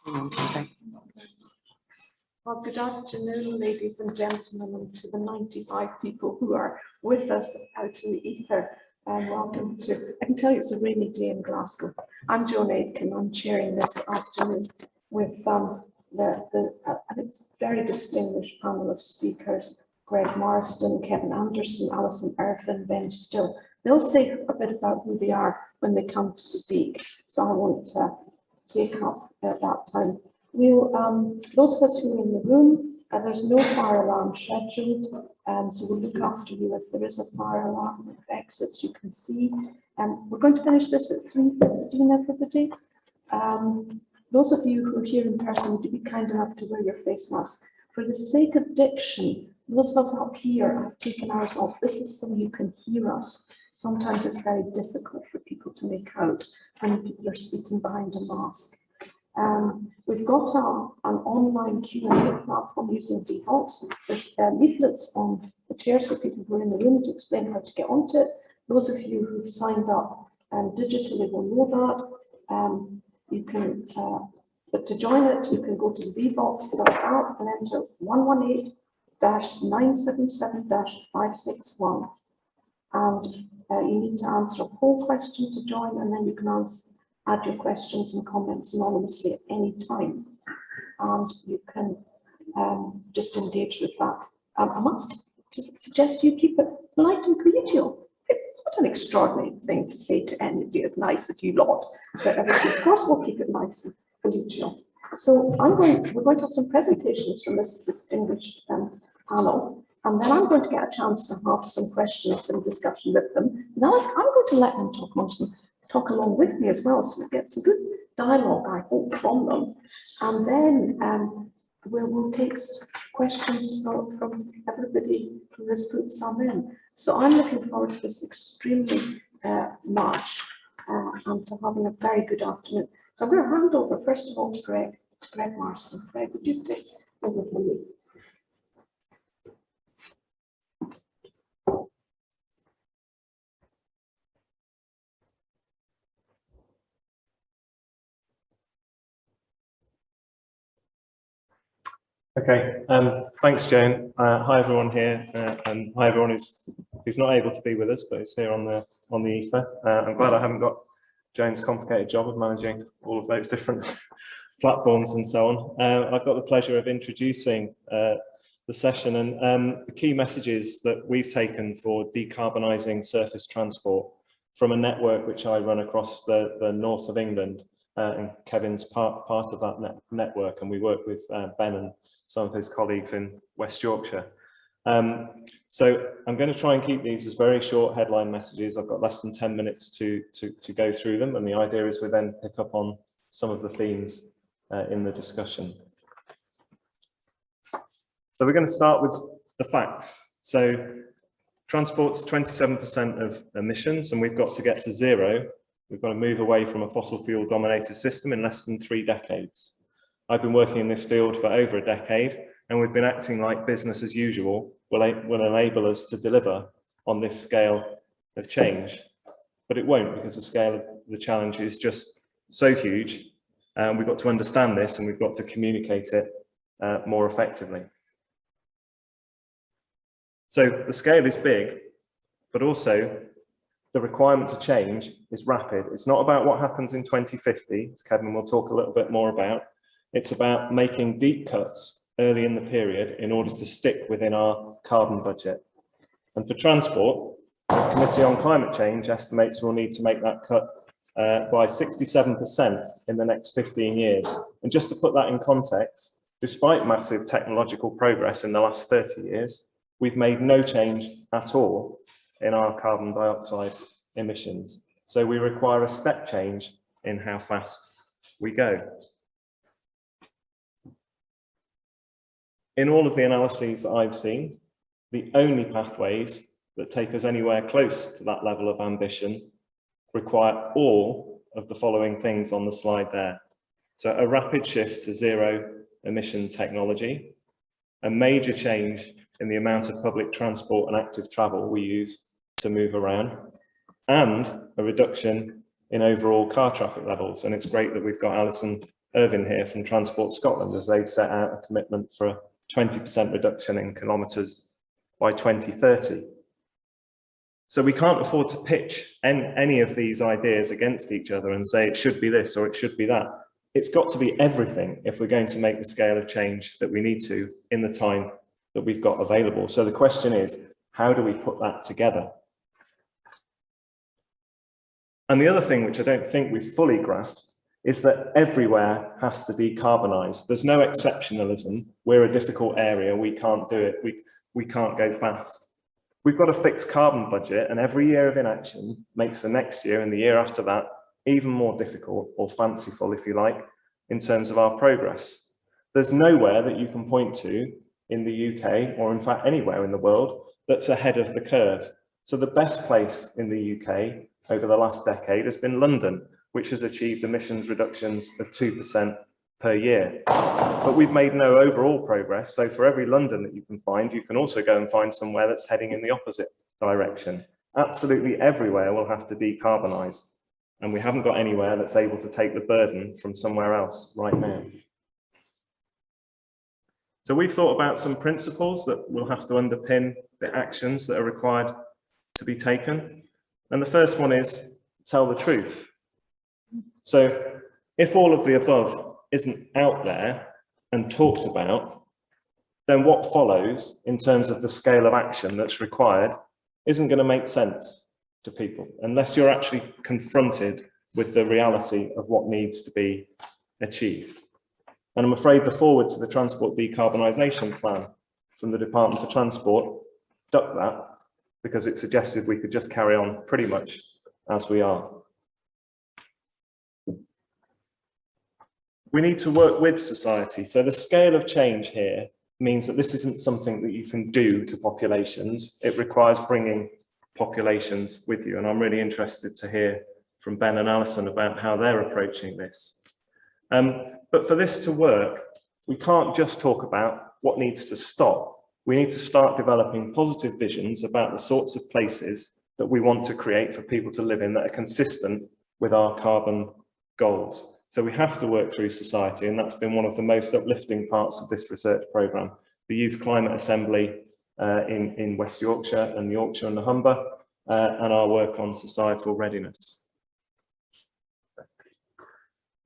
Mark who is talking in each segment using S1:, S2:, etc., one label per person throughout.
S1: Well, good afternoon, ladies and gentlemen, and to the 95 people who are with us out in the ether. And welcome to, I can tell you it's a rainy day in Glasgow. I'm Joan Aitken. I'm chairing this afternoon with it's very distinguished panel of speakers: Greg Marsden, Kevin Anderson, Alison Irvin, Ben Still. They'll say a bit about who they are when they come to speak, so I won't take up that time. We'll, those of us who are in the room, there's no fire alarm scheduled, so we'll look after you if there is a fire alarm with exits you can see. We're going to finish this at 3:15, everybody. Those of you who are here in person, would you be kind enough to wear your face mask? For the sake of diction, those of us up here have taken ours off. This is so you can hear us. Sometimes it's very difficult for people to make out when people are speaking behind a mask. We've got an online Q&A platform using VHOT. There's leaflets on the chairs for people who are in the room to explain how to get onto it. Those of you who've signed up digitally will know that. You can, but to join it, you can go to the vvox.app and enter 118-977-561. And you need to answer a poll question to join, and then you can add your questions and comments anonymously at any time. And you can just engage with that. I must suggest you keep it polite and collegial. What an extraordinary thing to say to anybody as nice as you lot. But of course we'll keep it nice and collegial. So we're going to have some presentations from this distinguished panel. And then I'm going to get a chance to have some questions and discussion with them. Now I'm going to let them talk amongst them, talk along with me as well, so we get some good dialogue, I hope, from them. And then we'll take questions from everybody who has put some in. So I'm looking forward to this extremely much and to having a very good afternoon. So I'm going to hand over, first of all, to Greg Marsden. Greg, would you take over from me?
S2: Okay, thanks, Joan. Hi, everyone here, and hi, everyone who's not able to be with us, but is here on the ether. I'm glad I haven't got Joan's complicated job of managing all of those different platforms and so on. I've got the pleasure of introducing the session, and the key messages that we've taken for decarbonising surface transport from a network which I run across the north of England, and Kevin's part of that network, and we work with Ben and some of his colleagues in West Yorkshire. So I'm going to try and keep these as very short headline messages. I've got less than 10 minutes to go through them, and the idea is we then pick up on some of the themes in the discussion. So we're going to start with the facts. So transport's 27% of emissions, and we've got to get to zero. We've got to move away from a fossil fuel dominated system in less than 3 decades. I've been working in this field for over a decade, and we've been acting like business as usual will enable us to deliver on this scale of change. But it won't, because the scale of the challenge is just so huge, and we've got to understand this, and we've got to communicate it more effectively. So the scale is big, but also the requirement to change is rapid. It's not about what happens in 2050, as Kevin will talk a little bit more about. It's about making deep cuts early in the period in order to stick within our carbon budget. And for transport, the Committee on Climate Change estimates we'll need to make that cut by 67% in the next 15 years. And just to put that in context, despite massive technological progress in the last 30 years, we've made no change at all in our carbon dioxide emissions. So we require a step change in how fast we go. In all of the analyses that I've seen, the only pathways that take us anywhere close to that level of ambition require all of the following things on the slide there. So a rapid shift to zero emission technology, a major change in the amount of public transport and active travel we use to move around, and a reduction in overall car traffic levels. And it's great that we've got Alison Irvine here from Transport Scotland, as they've set out a commitment for a 20% reduction in kilometres by 2030. So we can't afford to pitch any of these ideas against each other and say it should be this or it should be that. It's got to be everything if we're going to make the scale of change that we need to in the time that we've got available. So the question is, how do we put that together? And the other thing, which I don't think we fully grasp, is that everywhere has to decarbonise. There's no exceptionalism. We're a difficult area. We can't do it. We can't go fast. We've got a fixed carbon budget, and every year of inaction makes the next year and the year after that even more difficult, or fanciful, if you like, in terms of our progress. There's nowhere that you can point to in the UK, or in fact anywhere in the world, that's ahead of the curve. So the best place in the UK over the last decade has been London, which has achieved emissions reductions of 2% per year. But we've made no overall progress. So for every London that you can also go and find somewhere that's heading in the opposite direction. Absolutely everywhere will have to decarbonise. And we haven't got anywhere that's able to take the burden from somewhere else right now. So we've thought about some principles that will have to underpin the actions that are required to be taken. And the first one is tell the truth. So if all of the above isn't out there and talked about, then what follows in terms of the scale of action that's required isn't going to make sense to people unless you're actually confronted with the reality of what needs to be achieved. And I'm afraid the forward to the transport decarbonisation plan from the Department for Transport ducked that because it suggested we could just carry on pretty much as we are. We need to work with society. So the scale of change here means that this isn't something that you can do to populations. It requires bringing populations with you. And I'm really interested to hear from Ben and Alison about how they're approaching this. But for this to work, we can't just talk about what needs to stop. We need to start developing positive visions about the sorts of places that we want to create for people to live in that are consistent with our carbon goals. So we have to work through society, and that's been one of the most uplifting parts of this research programme. The Youth Climate Assembly in West Yorkshire and Yorkshire and the Humber, and our work on societal readiness.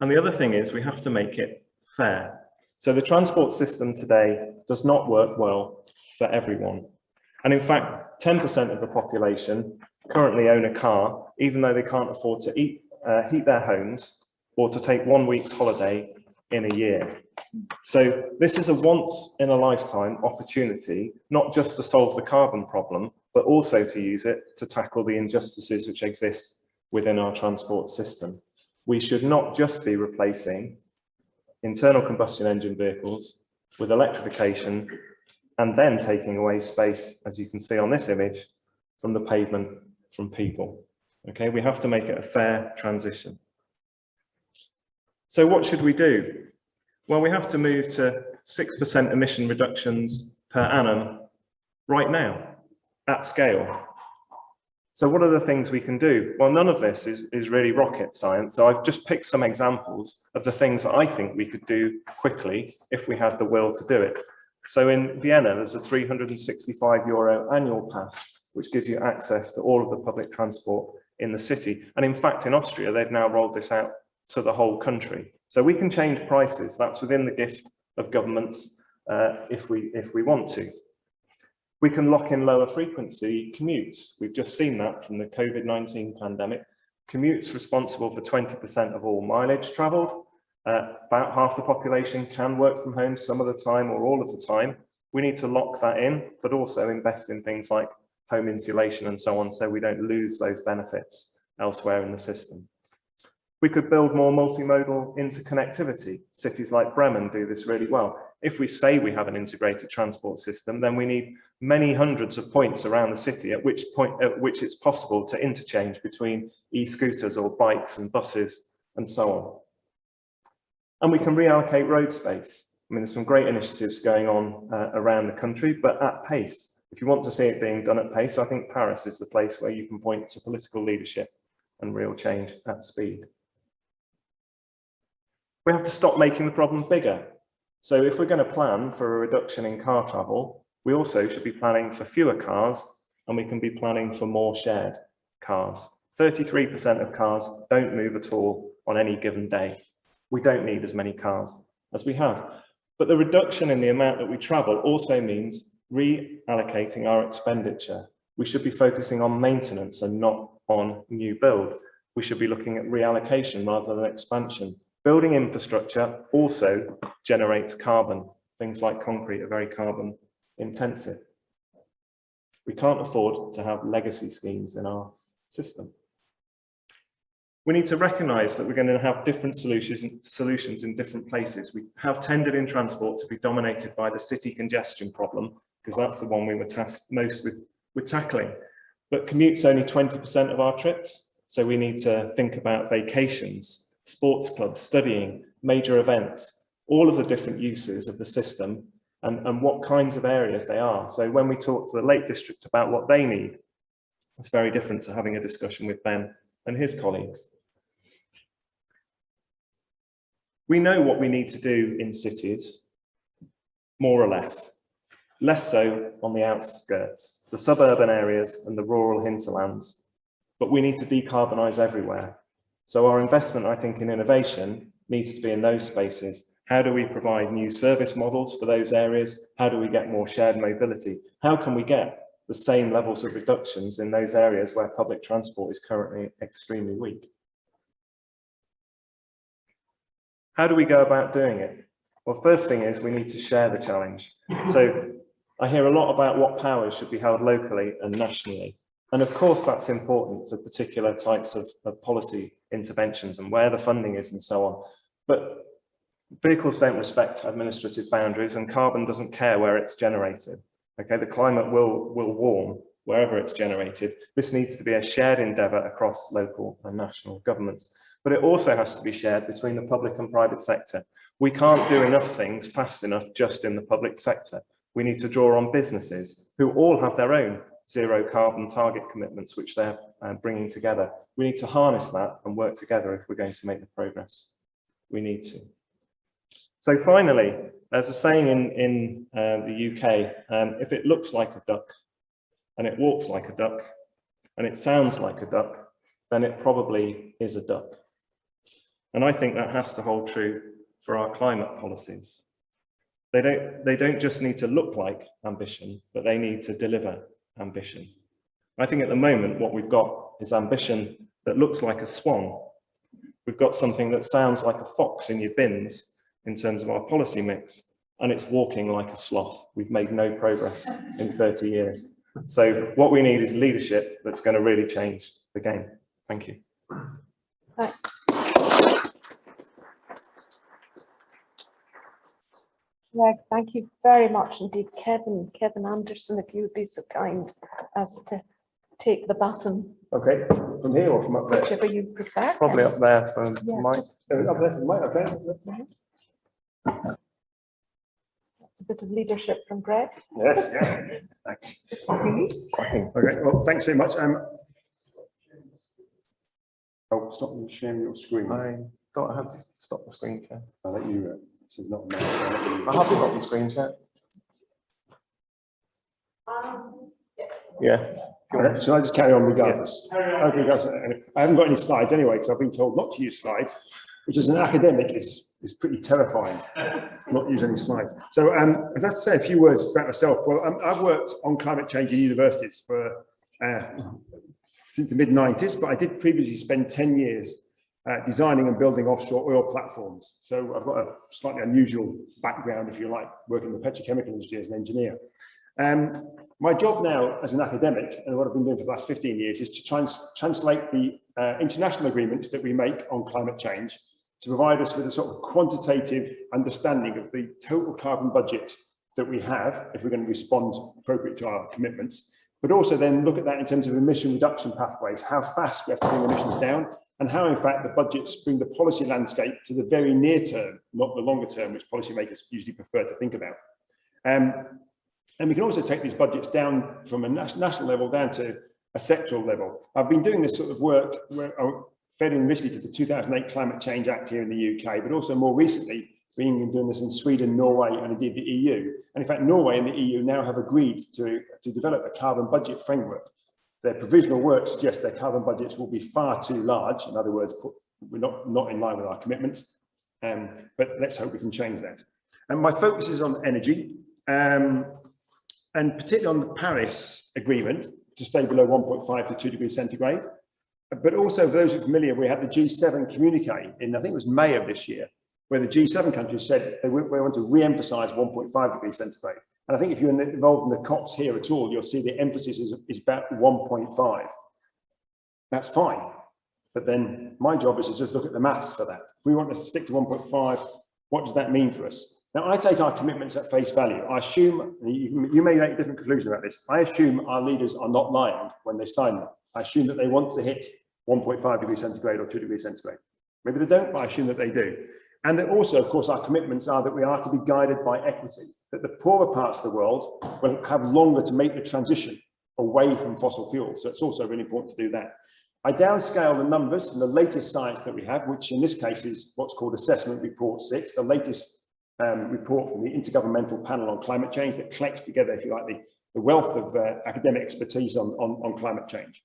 S2: And the other thing is we have to make it fair. So the transport system today does not work well for everyone. And in fact, 10% of the population currently own a car, even though they can't afford to heat their homes or to take 1 week's holiday in a year. So this is a once in a lifetime opportunity, not just to solve the carbon problem, but also to use it to tackle the injustices which exist within our transport system. We should not just be replacing internal combustion engine vehicles with electrification and then taking away space, as you can see on this image, from the pavement, from people. Okay, we have to make it a fair transition. So what should we do? Well, we have to move to 6% emission reductions per annum right now, at scale. So what are the things we can do? Well, none of this is really rocket science. So I've just picked some examples of the things that I think we could do quickly if we had the will to do it. So in Vienna, there's a €365 annual pass, which gives you access to all of the public transport in the city. And in fact, in Austria, they've now rolled this out to the whole country. So we can change prices. That's within the gift of governments if we want to. We can lock in lower frequency commutes. We've just seen that from the COVID-19 pandemic. Commutes responsible for 20% of all mileage travelled. About half the population can work from home some of the time or all of the time. We need to lock that in, but also invest in things like home insulation and so on, so we don't lose those benefits elsewhere in the system. We could build more multimodal interconnectivity. Cities like Bremen do this really well. If we say we have an integrated transport system, then we need many hundreds of points around the city at which it's possible to interchange between e-scooters or bikes and buses and so on. And we can reallocate road space. I mean, there's some great initiatives going on around the country, but at pace. If you want to see it being done at pace, I think Paris is the place where you can point to political leadership and real change at speed. We have to stop making the problem bigger. So if we're going to plan for a reduction in car travel, we also should be planning for fewer cars, and we can be planning for more shared cars. 33% of cars don't move at all on any given day. We don't need as many cars as we have. But the reduction in the amount that we travel also means reallocating our expenditure. We should be focusing on maintenance and not on new build. We should be looking at reallocation rather than expansion. Building infrastructure also generates carbon. Things like concrete are very carbon intensive. We can't afford to have legacy schemes in our system. We need to recognise that we're going to have different solutions in different places. We have tended in transport to be dominated by the city congestion problem, because that's the one we were tasked most with tackling. But commute's only 20% of our trips, so we need to think about vacations, sports clubs, studying, major events, all of the different uses of the system and what kinds of areas they are. So when we talk to the Lake District about what they need, it's very different to having a discussion with Ben and his colleagues. We know what we need to do in cities, more or less so on the outskirts, the suburban areas and the rural hinterlands, but we need to decarbonise everywhere. So our investment, I think, in innovation needs to be in those spaces. How do we provide new service models for those areas? How do we get more shared mobility? How can we get the same levels of reductions in those areas where public transport is currently extremely weak? How do we go about doing it? Well, first thing is we need to share the challenge. So I hear a lot about what powers should be held locally and nationally. And of course, that's important for particular types of policy interventions and where the funding is and so on. But vehicles don't respect administrative boundaries, and carbon doesn't care where it's generated. Okay, the climate will warm wherever it's generated. This needs to be a shared endeavour across local and national governments. But it also has to be shared between the public and private sector. We can't do enough things fast enough just in the public sector. We need to draw on businesses who all have their own zero carbon target commitments, which they're bringing together. We need to harness that and work together if we're going to make the progress we need to. So finally, there's a saying in the UK, if it looks like a duck and it walks like a duck and it sounds like a duck, then it probably is a duck. And I think that has to hold true for our climate policies. They don't just need to look like ambition, but they need to deliver ambition. I think at the moment what we've got is ambition that looks like a swan. We've got something that sounds like a fox in your bins in terms of our policy mix, and it's walking like a sloth. We've made no progress in 30 years. So what we need is leadership that's going to really change the game. Thank you.
S1: Right. Greg, thank you very much indeed. Kevin Anderson, if you would be so kind as to take the baton.
S3: Okay, from here or from up there?
S1: Whichever you prefer.
S2: Probably up there for Mike.
S3: Up there, Mike, okay.
S1: That's a bit of leadership from Greg.
S3: Yes, yeah. Okay, well, thanks very much. Oh, stop me sharing your screen.
S2: I thought I had to stop the screen share.
S3: I'll let you, this is not a
S2: I have stopped the screen share. Yeah.
S3: Okay, so I just carry on regardless. Okay, guys, I haven't got any slides anyway, because I've been told not to use slides, which as an academic is pretty terrifying, not use any slides. So I'd like to say a few words about myself. Well, I've worked on climate change in universities for since the mid-90s, but I did previously spend 10 years designing and building offshore oil platforms. So I've got a slightly unusual background, if you like, working in the petrochemical industry as an engineer. My job now as an academic, and what I've been doing for the last 15 years, is to translate the international agreements that we make on climate change to provide us with a sort of quantitative understanding of the total carbon budget that we have if we're going to respond appropriate to our commitments, but also then look at that in terms of emission reduction pathways, how fast we have to bring emissions down, and how in fact the budgets bring the policy landscape to the very near term, not the longer term, which policymakers usually prefer to think about. And we can also take these budgets down from a national level down to a sectoral level. I've been doing this sort of work fed initially to the 2008 Climate Change Act here in the UK, but also more recently being doing this in Sweden, Norway, and indeed the EU. And in fact, Norway and the EU now have agreed to develop a carbon budget framework. Their provisional work suggests their carbon budgets will be far too large. In other words, we're not in line with our commitments. But let's hope we can change that. And my focus is on energy, and particularly on the Paris Agreement to stay below 1.5 to 2 degrees centigrade. But also, for those who are familiar, we had the G7 communique in, I think it was May of this year, where the G7 countries said they want to re-emphasize 1.5 degrees centigrade. And I think if you're involved in the COPs here at all, you'll see the emphasis is about 1.5. That's fine. But then my job is to just look at the maths for that. If we want to stick to 1.5, what does that mean for us? Now, I take our commitments at face value. I assume, you may make a different conclusion about this. I assume our leaders are not lying when they sign them. I assume that they want to hit 1.5 degrees centigrade or 2 degrees centigrade. Maybe they don't, but I assume that they do. And that also, of course, our commitments are that we are to be guided by equity, that the poorer parts of the world will have longer to make the transition away from fossil fuels. So it's also really important to do that. I downscale the numbers from the latest science that we have, which in this case is what's called Assessment Report 6, the latest report from the Intergovernmental Panel on Climate Change that collects together, if you like, the wealth of academic expertise on climate change.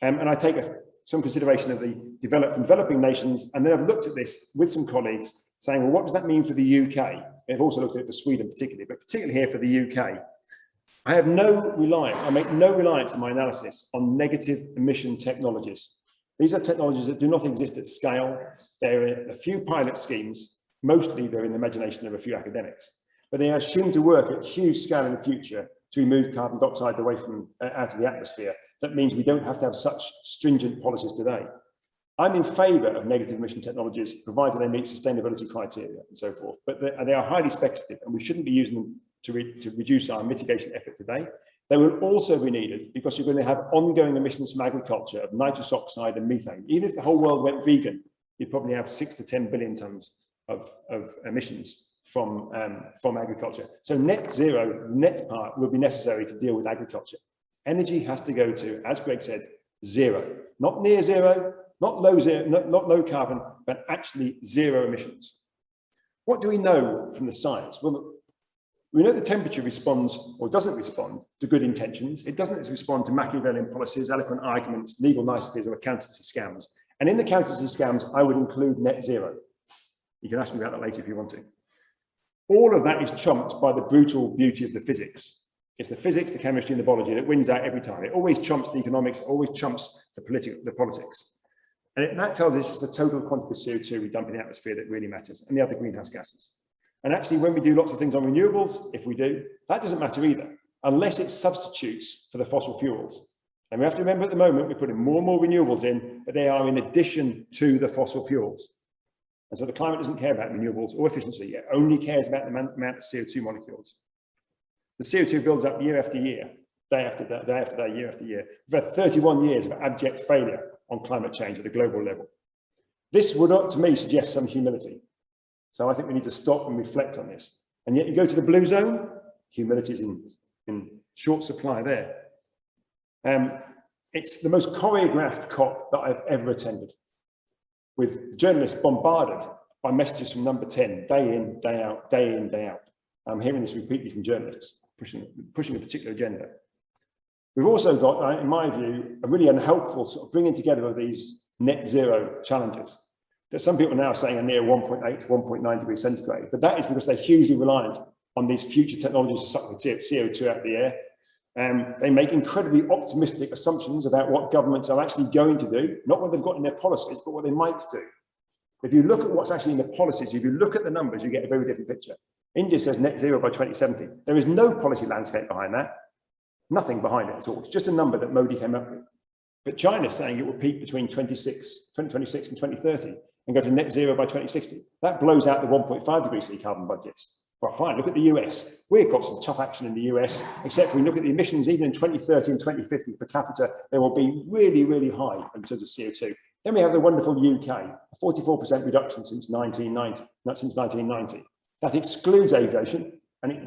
S3: And I take some consideration of the developing nations, and then I've looked at this with some colleagues saying, well, what does that mean for the UK? I've also looked at it for Sweden particularly, but particularly here for the UK. I have no reliance, I make no reliance in my analysis on negative emission technologies. These are technologies that do not exist at scale. There are a few pilot schemes. Mostly they're in the imagination of a few academics, but they are assumed to work at huge scale in the future to remove carbon dioxide away from out of the atmosphere. That means we don't have to have such stringent policies today. I'm in favour of negative emission technologies, provided they meet sustainability criteria and so forth, but they are highly speculative and we shouldn't be using them to reduce our mitigation effort today. They will also be needed because you're going to have ongoing emissions from agriculture of nitrous oxide and methane. Even if the whole world went vegan, you'd probably have 6 to 10 billion tonnes of emissions from agriculture. So net zero, net part will be necessary to deal with agriculture. Energy has to go to, as Greg said, zero, not near zero, not low carbon, but actually zero emissions. What do we know from the science? Well, we know the temperature responds or doesn't respond to good intentions. It doesn't respond to Machiavellian policies, eloquent arguments, legal niceties, or accountancy scams. And in the accountancy scams, I would include net zero. You can ask me about that later if you want to. All of that is trumped by the brutal beauty of the physics. It's the physics, the chemistry, and the biology that wins out every time. It always trumps the economics, always trumps the politics. And that tells us it's the total quantity of CO2 we dump in the atmosphere that really matters, and the other greenhouse gases. And actually, when we do lots of things on renewables, if we do, that doesn't matter either, unless it substitutes for the fossil fuels. And we have to remember at the moment, we're putting more and more renewables in, but they are in addition to the fossil fuels. And so the climate doesn't care about renewables or efficiency, it only cares about the amount of CO2 molecules. The CO2 builds up year after year, day after day, year after year. We've had 31 years of abject failure on climate change at a global level. This would not, to me, suggest some humility. So I think we need to stop and reflect on this. And yet you go to the blue zone, humility is in short supply there. It's the most choreographed COP that I've ever attended, with journalists bombarded by messages from number 10, day in, day out, day in, day out. I'm hearing this repeatedly from journalists, pushing a particular agenda. We've also got, in my view, a really unhelpful sort of bringing together of these net zero challenges that some people now are saying are near 1.8 to 1.9 degrees centigrade, but that is because they're hugely reliant on these future technologies to suck the CO2 out of the air. They make incredibly optimistic assumptions about what governments are actually going to do, not what they've got in their policies, but what they might do. If you look at what's actually in the policies, if you look at the numbers, you get a very different picture. India says net zero by 2070. There is no policy landscape behind that. Nothing behind it at all. It's just a number that Modi came up with. But China's saying it will peak between 2026 and 2030 and go to net zero by 2060. That blows out the 1.5 degree C carbon budgets. Well, fine, look at the US. We've got some tough action in the US, except when we look at the emissions, even in 2030 and 2050 per capita, they will be really, really high in terms of CO2. Then we have the wonderful UK, a 44% reduction since 1990. That excludes aviation and it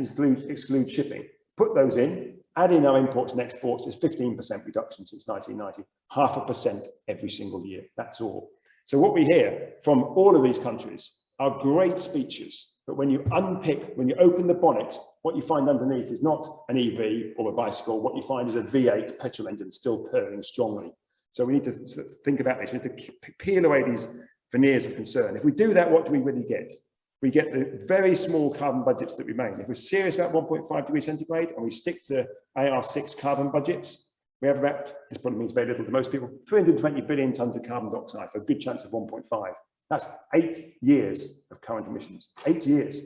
S3: excludes shipping. Put those in, add in our imports and exports, there's 15% reduction since 1990, 0.5% every single year, that's all. So what we hear from all of these countries are great speeches, but when you unpick, when you open the bonnet, what you find underneath is not an EV or a bicycle. What you find is a V8 petrol engine still purring strongly. So we need to think about this. We need to peel away these veneers of concern. If we do that, what do we really get? We get the very small carbon budgets that we make. If we're serious about 1.5 degrees centigrade and we stick to AR6 carbon budgets, we have about, this probably means very little to most people, 320 billion tonnes of carbon dioxide for a good chance of 1.5. That's 8 years of current emissions, 8 years.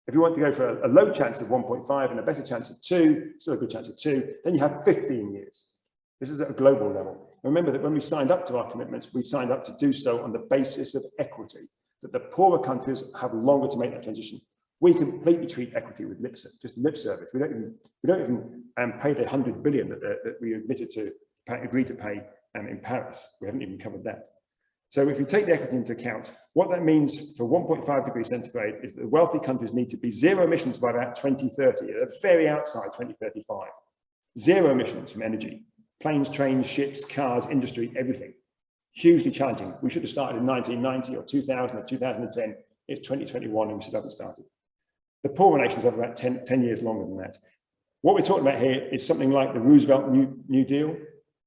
S3: If you want to go for a low chance of 1.5 and a better chance of 2, still a good chance of 2, then you have 15 years. This is at a global level. And remember that when we signed up to our commitments, we signed up to do so on the basis of equity, that the poorer countries have longer to make that transition. We completely treat equity with just lip service. We don't even pay the 100 billion that we admitted to agree to pay in Paris. We haven't even covered that. So if you take the equity into account, what that means for 1.5 degrees centigrade is that the wealthy countries need to be zero emissions by about 2030, at the very outside 2035. Zero emissions from energy, planes, trains, ships, cars, industry, everything. Hugely challenging. We should have started in 1990 or 2000 or 2010. It's 2021 and we still haven't started. The poorer nations have about 10 years longer than that. What we're talking about here is something like the Roosevelt New Deal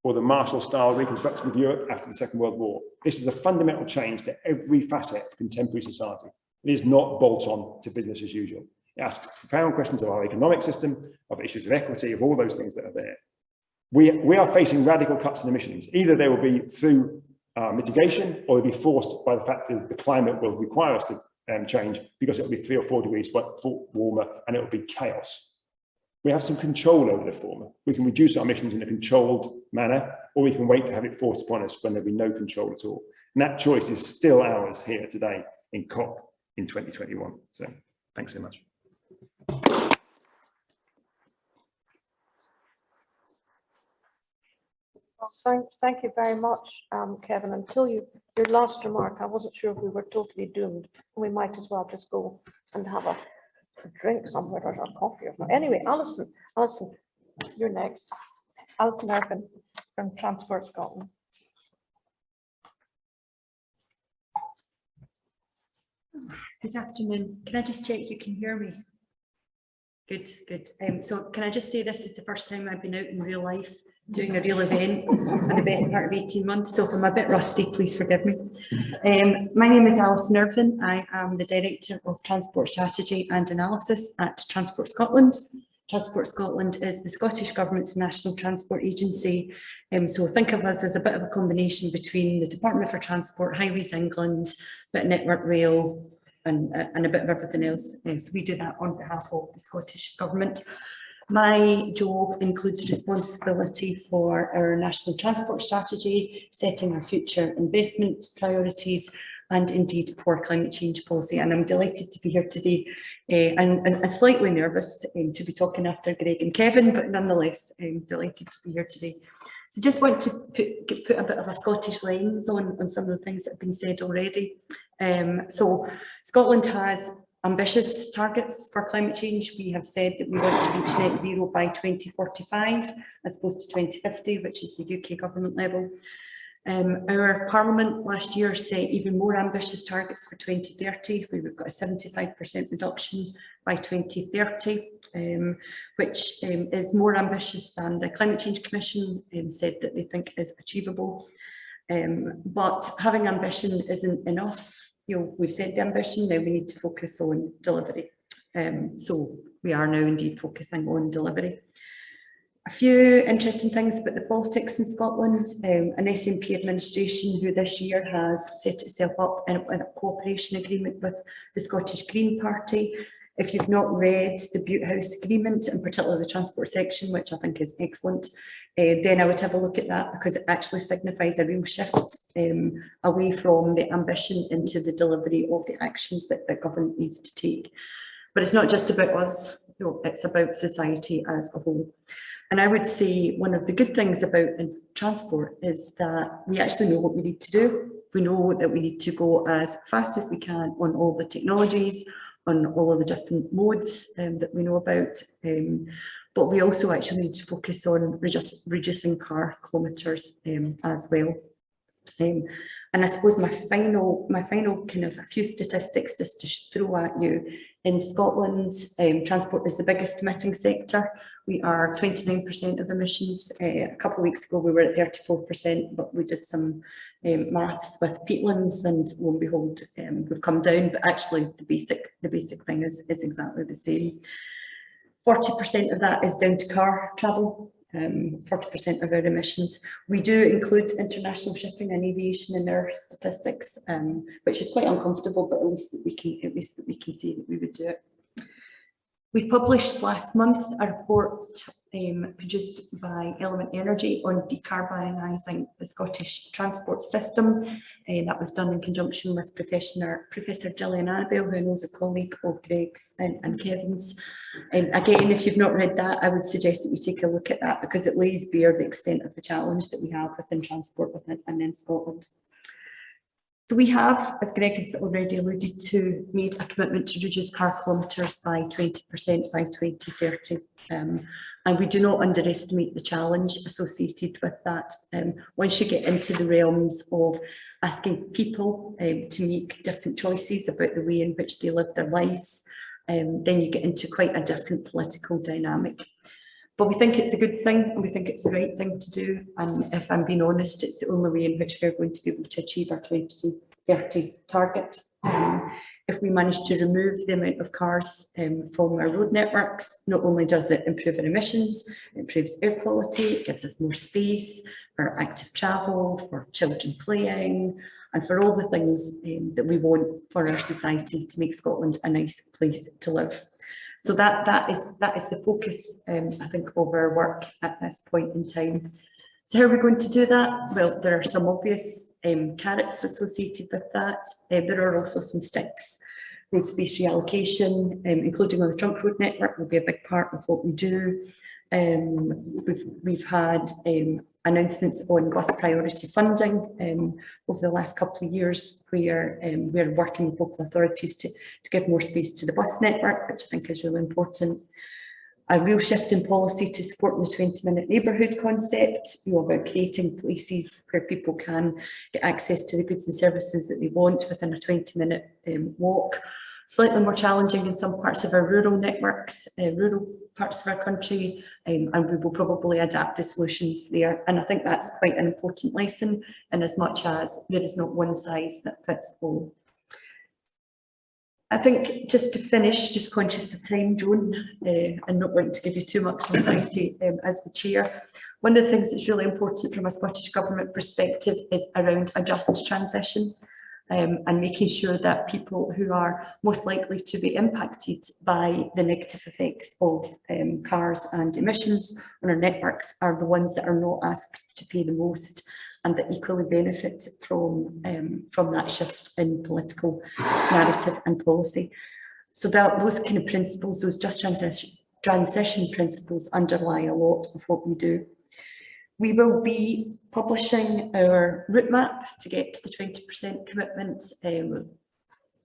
S3: or the Marshall-style reconstruction of Europe after the Second World War. This is a fundamental change to every facet of contemporary society. It is not bolt-on to business as usual. It asks profound questions of our economic system, of issues of equity, of all those things that are there. We are facing radical cuts in emissions. Either they will be through mitigation, or they'll be forced by the fact that the climate will require us to change because it'll be 3 or 4 degrees warmer and it'll be chaos. We have some control over the former. We can reduce our emissions in a controlled manner, or we can wait to have it forced upon us when there'll be no control at all. And that choice is still ours here today in COP in 2021. So thanks so much.
S1: Well, thank you very much, Kevin. Until your last remark, I wasn't sure if we were totally doomed. We might as well just go and have a drink somewhere or a coffee or something. Anyway, Alison, you're next. Alison Irvin from Transport Scotland.
S4: Good afternoon. Can I just check you can hear me? Good, good. So can I just say this is the first time I've been out in real life doing a real event for the best part of 18 months. So if I'm a bit rusty, please forgive me. My name is Alison Irvin. I am the Director of Transport Strategy and Analysis at Transport Scotland. Transport Scotland is the Scottish Government's national transport agency. So think of us as a bit of a combination between the Department for Transport, Highways England, bit of Network Rail, and a bit of everything else. So we do that on behalf of the Scottish Government. My job includes responsibility for our national transport strategy, setting our future investment priorities, and indeed for climate change policy. And I'm delighted to be here today and slightly nervous to be talking after Greg and Kevin, but nonetheless, I'm delighted to be here today. So just want to put a bit of a Scottish lens on some of the things that have been said already. So Scotland has ambitious targets for climate change. We have said that we want to reach net zero by 2045 as opposed to 2050, which is the UK government level. Our Parliament last year set even more ambitious targets for 2030. We've got a 75% reduction by 2030, which is more ambitious than the Climate Change Commission said that they think is achievable. But having ambition isn't enough. You know, we've set the ambition, now we need to focus on delivery. So we are now indeed focusing on delivery. A few interesting things about the politics in Scotland. An SNP administration who this year has set itself up in a cooperation agreement with the Scottish Green Party. If you've not read the Butte House Agreement, in particular the transport section, which I think is excellent, then I would have a look at that because it actually signifies a real shift away from the ambition into the delivery of the actions that the government needs to take. But it's not just about us, no, it's about society as a whole. And I would say one of the good things about transport is that we actually know what we need to do. We know that we need to go as fast as we can on all the technologies, on all of the different modes that we know about. But we also actually need to focus on reducing car kilometres as well. And I suppose my final kind of a few statistics just to throw at you. In Scotland, transport is the biggest emitting sector. We are 29% of emissions. A couple of weeks ago, we were at 34%, but we did some maths with peatlands, and lo and behold, we've come down. But actually, the basic thing is exactly the same. 40% of that is down to car travel. 40% of our emissions. We do include international shipping and aviation in our statistics, which is quite uncomfortable, but at least that we can see that we would do it. We published last month a report produced by Element Energy on decarbonising the Scottish transport system. That was done in conjunction with Professor Gillian Annabel, who knows a colleague of Greg's and Kevin's. Again, if you've not read that, I would suggest that you take a look at that, because it lays bare the extent of the challenge that we have within transport and in Scotland. So we have, as Greg has already alluded to, made a commitment to reduce car kilometres by 20% by 2030. And we do not underestimate the challenge associated with that. Once you get into the realms of asking people to make different choices about the way in which they live their lives, then you get into quite a different political dynamic. But we think it's a good thing, and we think it's the right thing to do. And if I'm being honest, it's the only way in which we're going to be able to achieve our 2030 target. If we manage to remove the amount of cars from our road networks, not only does it improve our emissions, it improves air quality, it gives us more space for active travel, for children playing, and for all the things that we want for our society to make Scotland a nice place to live. So that is the focus, I think, of our work at this point in time. So how are we going to do that? Well, there are some obvious carrots associated with that. There are also some sticks. Road space reallocation, including on the trunk road network, will be a big part of what we do. We've had announcements on bus priority funding over the last couple of years, where we're working with local authorities to give more space to the bus network, which I think is really important. A real shift in policy to support the 20-minute neighbourhood concept, about creating places where people can get access to the goods and services that they want within a 20-minute walk. Slightly more challenging in some parts of our rural networks, rural parts of our country, and we will probably adapt the solutions there. And I think that's quite an important lesson, in as much as there is not one size that fits all. I think, just to finish, just conscious of time, Joan, and not wanting to give you too much anxiety as the chair, one of the things that's really important from a Scottish Government perspective is around a just transition, and making sure that people who are most likely to be impacted by the negative effects of cars and emissions on our networks are the ones that are not asked to pay the most, and that equally benefit from that shift in political narrative and policy. So that those kind of principles, those just transition principles, underlie a lot of what we do. We will be publishing our route map to get to the 20% commitment in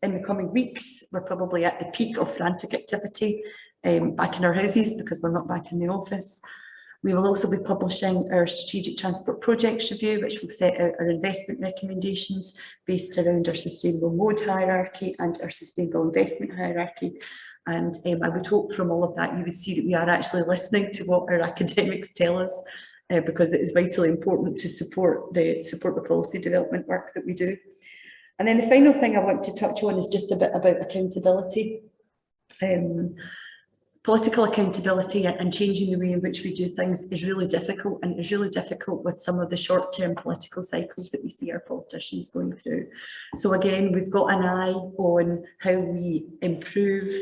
S4: the coming weeks. We're probably at the peak of frantic activity back in our houses, because we're not back in the office. We will also be publishing our strategic transport projects review, which will set out our investment recommendations based around our sustainable mode hierarchy and our sustainable investment hierarchy. And I would hope from all of that you would see that we are actually listening to what our academics tell us, because it is vitally important to support the policy development work that we do. And then the final thing I want to touch on is just a bit about accountability. Political accountability and changing the way in which we do things is really difficult, and is really difficult with some of the short-term political cycles that we see our politicians going through. So again, we've got an eye on how we improve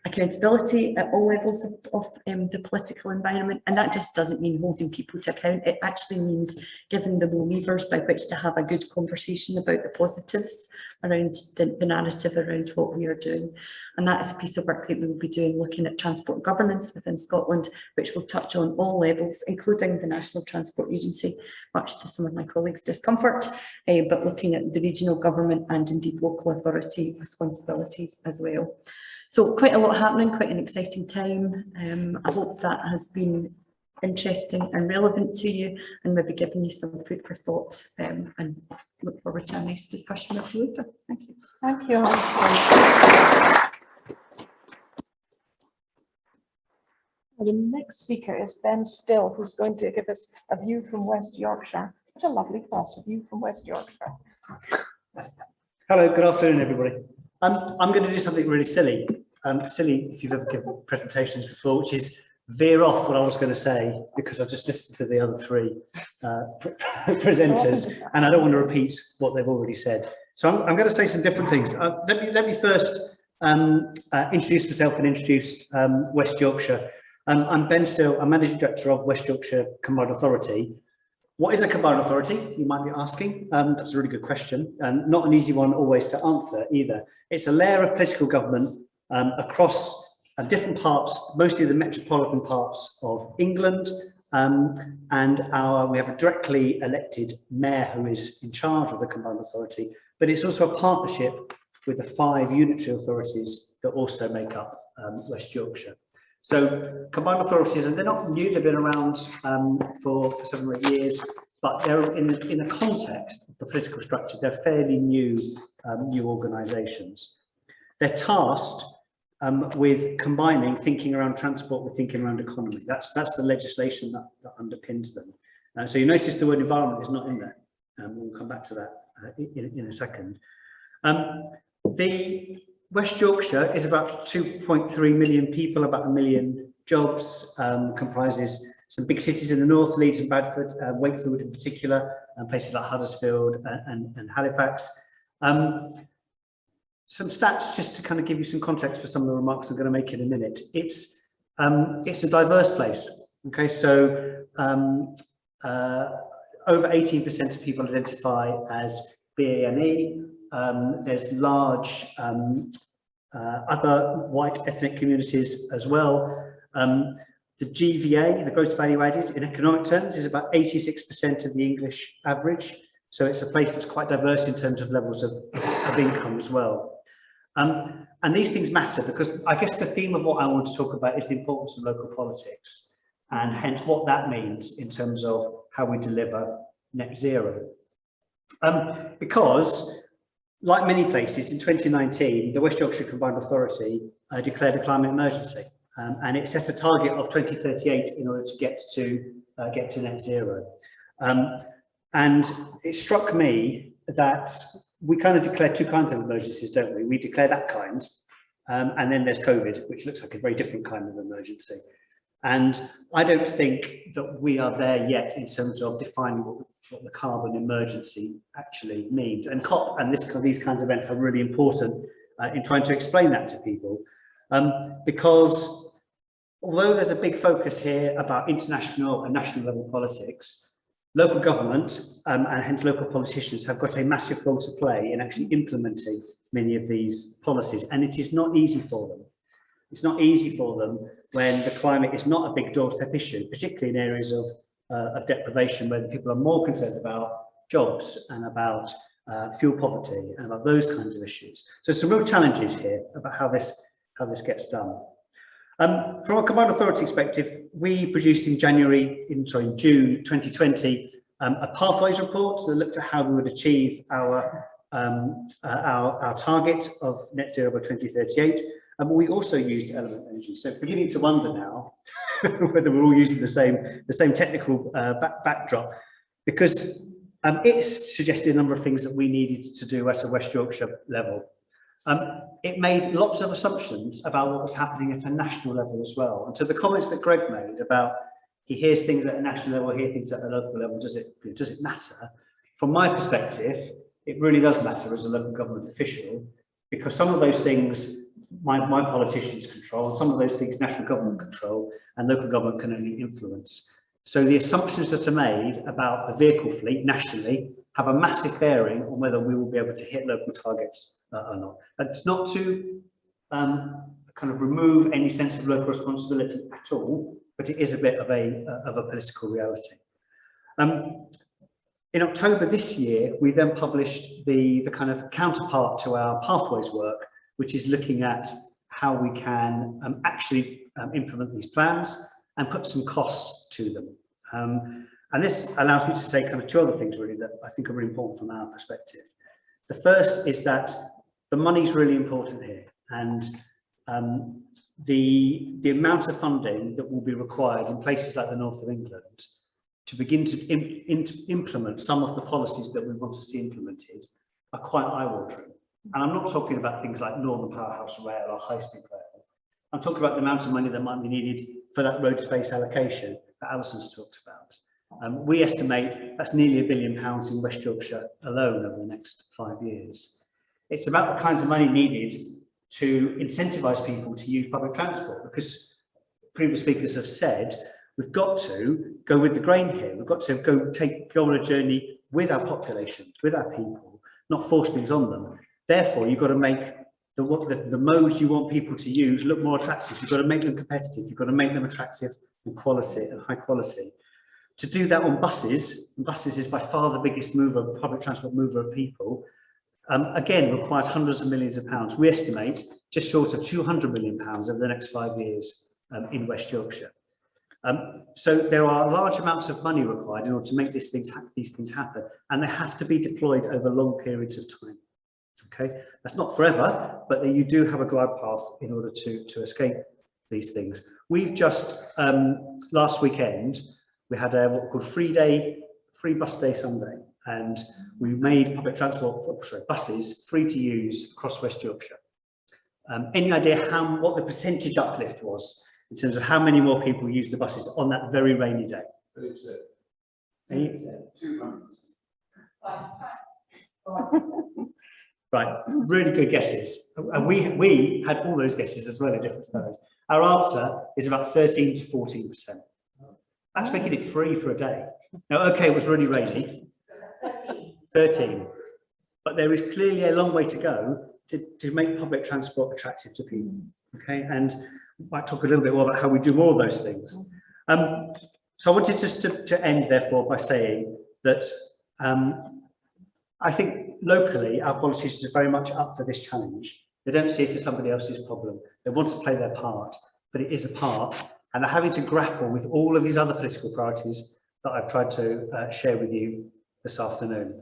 S4: accountability at all levels of the political environment, and that just doesn't mean holding people to account. It actually means giving them the levers by which to have a good conversation about the positives around the narrative around what we are doing. And that is a piece of work that we will be doing, looking at transport governance within Scotland, which will touch on all levels, including the National Transport Agency, much to some of my colleagues' discomfort, but looking at the regional government and indeed local authority responsibilities as well. So quite a lot happening, quite an exciting time. I hope that has been interesting and relevant to you, and maybe giving you some food for thought, and look forward to a nice discussion with you later. Thank you.
S1: Thank you, Alison. The next speaker is Ben Still, who's going to give us a view from West Yorkshire. What a lovely thought, a view from West Yorkshire.
S5: Hello, good afternoon, everybody. I'm going to do something really silly. Silly if you've ever given presentations before, which is veer off what I was going to say, because I've just listened to the other three presenters, and I don't want to repeat what they've already said. So I'm going to say some different things. Let me first introduce myself and introduce West Yorkshire. I'm Ben Still, I'm Managing Director of West Yorkshire Combined Authority. What is a combined authority, you might be asking? That's a really good question, and not an easy one always to answer either. It's a layer of political government across different parts, mostly the metropolitan parts of England, and we have a directly elected mayor who is in charge of the combined authority, but it's also a partnership with the 5 unitary authorities that also make up West Yorkshire. So combined authorities, and they're not new, they've been around for 7 or 8 years, but they're in a context of the political structure, they're fairly new organisations. They're tasked with combining thinking around transport with thinking around economy. That's the legislation that underpins them. So you notice the word environment is not in there. We'll come back to that in a second. The West Yorkshire is about 2.3 million people, about 1 million jobs, comprises some big cities in the north, Leeds and Bradford, Wakefield in particular, and places like Huddersfield and Halifax. Some stats just to kind of give you some context for some of the remarks I'm going to make in a minute. It's a diverse place. Okay, so over 18% of people identify as BAME. There's large other white ethnic communities as well. The GVA, the gross value added in economic terms, is about 86% of the English average. So it's a place that's quite diverse in terms of levels of income as well. And these things matter because I guess the theme of what I want to talk about is the importance of local politics, and hence what that means in terms of how we deliver net zero. Because like many places, in 2019, the West Yorkshire Combined Authority declared a climate emergency, and it set a target of 2038 in order to get to net zero. And it struck me that we kind of declare 2 kinds of emergencies, don't we? We declare that kind, and then there's COVID, which looks like a very different kind of emergency. And I don't think that we are there yet in terms of defining what the carbon emergency actually means. And COP and these kinds of events are really important in trying to explain that to people, because although there's a big focus here about international and national level politics, local government and hence local politicians have got a massive role to play in actually implementing many of these policies, and it is not easy for them. It's not easy for them when the climate is not a big doorstep issue, particularly in areas of deprivation where people are more concerned about jobs and about fuel poverty and about those kinds of issues. So some real challenges here about how this gets done. From a combined authority perspective, we produced in June 2020 a pathways report that looked at how we would achieve our target of net zero by 2038. And we also used element energy. So beginning to wonder now whether we're all using the same technical backdrop, because it suggested a number of things that we needed to do at a West Yorkshire level. It made lots of assumptions about what was happening at a national level as well. And so the comments that Greg made about he hears things at a national level, hears things at a local level, does it matter? From my perspective, it really does matter as a local government official, because some of those things my politicians control, some of those things national government control, and local government can only influence. So the assumptions that are made about the vehicle fleet nationally have a massive bearing on whether we will be able to hit local targets or not. It's not to kind of remove any sense of local responsibility at all, but it is a bit of a political reality. In October this year, we then published the kind of counterpart to our pathways work, which is looking at how we can actually implement these plans and put some costs to them. And this allows me to say kind of two other things really that I think are really important from our perspective. The first is that the money's really important here, and the amount of funding that will be required in places like the north of England to begin to implement some of the policies that we want to see implemented are quite eye-watering. And I'm not talking about things like Northern Powerhouse Rail or high-speed rail. I'm talking about the amount of money that might be needed for that road space allocation that Alison's talked about. We estimate that's nearly £1 billion in West Yorkshire alone over the next 5 years. It's about the kinds of money needed to incentivise people to use public transport, because previous speakers have said we've got to go with the grain here. We've got to go on a journey with our populations, with our people, not force things on them. Therefore, you've got to make the modes you want people to use look more attractive. You've got to make them competitive. You've got to make them attractive in quality and high quality. To do that on buses, and buses is by far the biggest public transport mover of people, again, requires hundreds of millions of pounds. We estimate just short of £200 million over the next 5 years in West Yorkshire. So there are large amounts of money required in order to make these things happen, and they have to be deployed over long periods of time. Okay, that's not forever, but you do have a glide path in order to escape these things. We've just last weekend we had a what we called free bus day Sunday, and we made public transport, buses free to use across West Yorkshire. Any idea what the percentage uplift was in terms of how many more people used the buses on that very rainy day? Right, really good guesses. And we had all those guesses as well in different studies. Our answer is about 13 to 14%. That's making it free for a day. Now, okay, it was really rainy. 13. But there is clearly a long way to go to make public transport attractive to people. Okay, and I might talk a little bit more about how we do all of those things. So I wanted just to end, therefore, by saying that I think locally our politicians are very much up for this challenge. They don't see it as somebody else's problem. They want to play their part, but it is a part, and they're having to grapple with all of these other political priorities that I've tried to share with you this afternoon.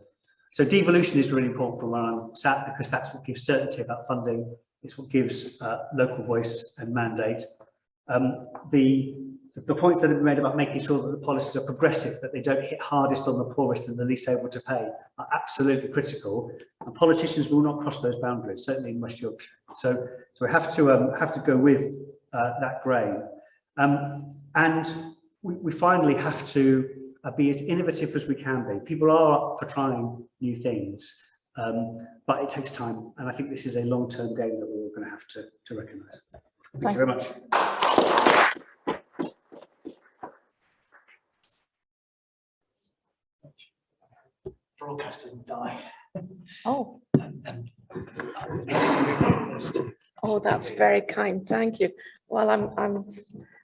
S5: So devolution is really important from where I'm sat, because that's what gives certainty about funding. It's what gives local voice and mandate. The points that have been made about making sure that the policies are progressive, that they don't hit hardest on the poorest and the least able to pay, are absolutely critical. And politicians will not cross those boundaries, certainly in West Yorkshire. So we have to go with that grain. And we finally have to be as innovative as we can be. People are up for trying new things, but it takes time. And I think this is a long-term game that we're all going to have to recognise. Thank you very much.
S6: Broadcast doesn't die.
S1: Oh. Oh, that's very kind. Thank you. Well, I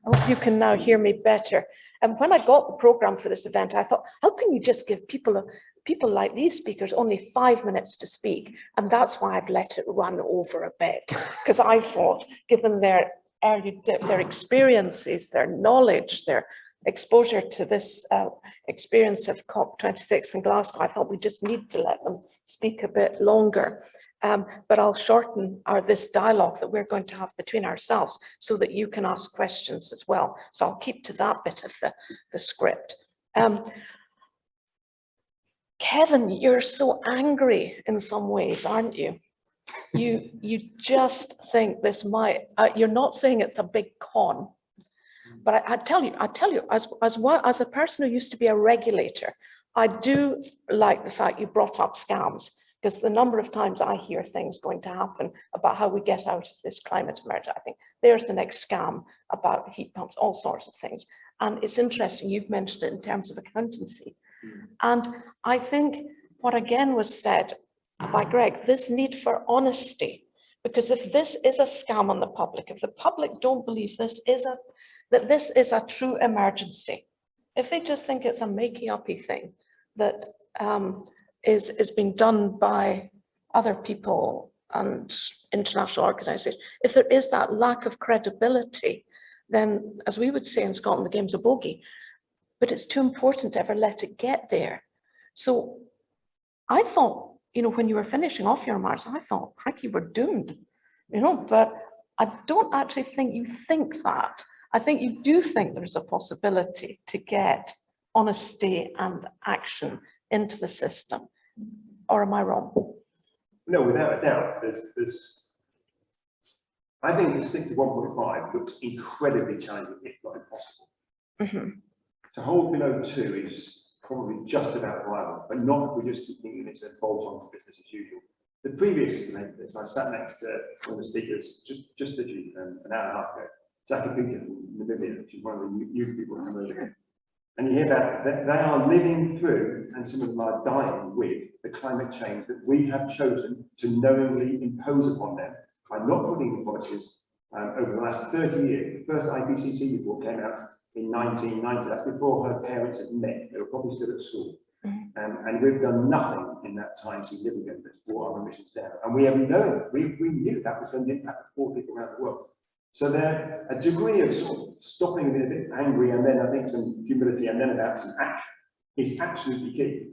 S1: hope you can now hear me better. And when I got the program for this event, I thought, how can you just give people like these speakers only 5 minutes to speak? And that's why I've let it run over a bit, because I thought, given their experiences, their knowledge, their exposure to this experience of COP26 in Glasgow, I thought we just need to let them speak a bit longer. But I'll shorten this dialogue that we're going to have between ourselves so that you can ask questions as well. So I'll keep to that bit of the script. Kevin, you're so angry in some ways, aren't you? You just think this might, you're not saying it's a big con, but I tell you, as a person who used to be a regulator, I do like the fact you brought up scams, because the number of times I hear things going to happen about how we get out of this climate emergency, I think there's the next scam about heat pumps, all sorts of things. And it's interesting, you've mentioned it in terms of accountancy. And I think what again was said by Greg, this need for honesty, because if this is a scam on the public, if the public don't believe that this is a true emergency, if they just think it's a makey-uppy thing that is being done by other people and international organizations, if there is that lack of credibility, then as we would say in Scotland, the game's a bogey. but it's too important to ever let it get there. So I thought, you know, when you were finishing off your remarks, I thought, crikey, we're doomed, you know, but I don't actually think you think that. I think you do think there's a possibility to get honesty and action into the system, or am I wrong?
S3: No, without a doubt, I think to stick to 1.5 looks incredibly challenging, if not impossible.
S1: Mm-hmm.
S3: To hold below 2 is probably just about viable, but not if we just keep thinking it's a bolt-on business as usual. The previous debate this, I sat next to one of the speakers just literally an hour and a half ago, Jackie Peter from Namibia, which is one of the youth people in Namibia. And you hear that they are living through, and some of them are dying with, the climate change that we have chosen to knowingly impose upon them by not putting in policies over the last 30 years. The first IPCC report came out in 1990. That's before her parents had met. They were probably still at school. And we've done nothing in that time significant that's brought our emissions down. And we have known, we knew that was going to impact the poor people around the world. So there, a degree of sort of stopping being a bit angry, and then I think some humility, and then about some action is absolutely key.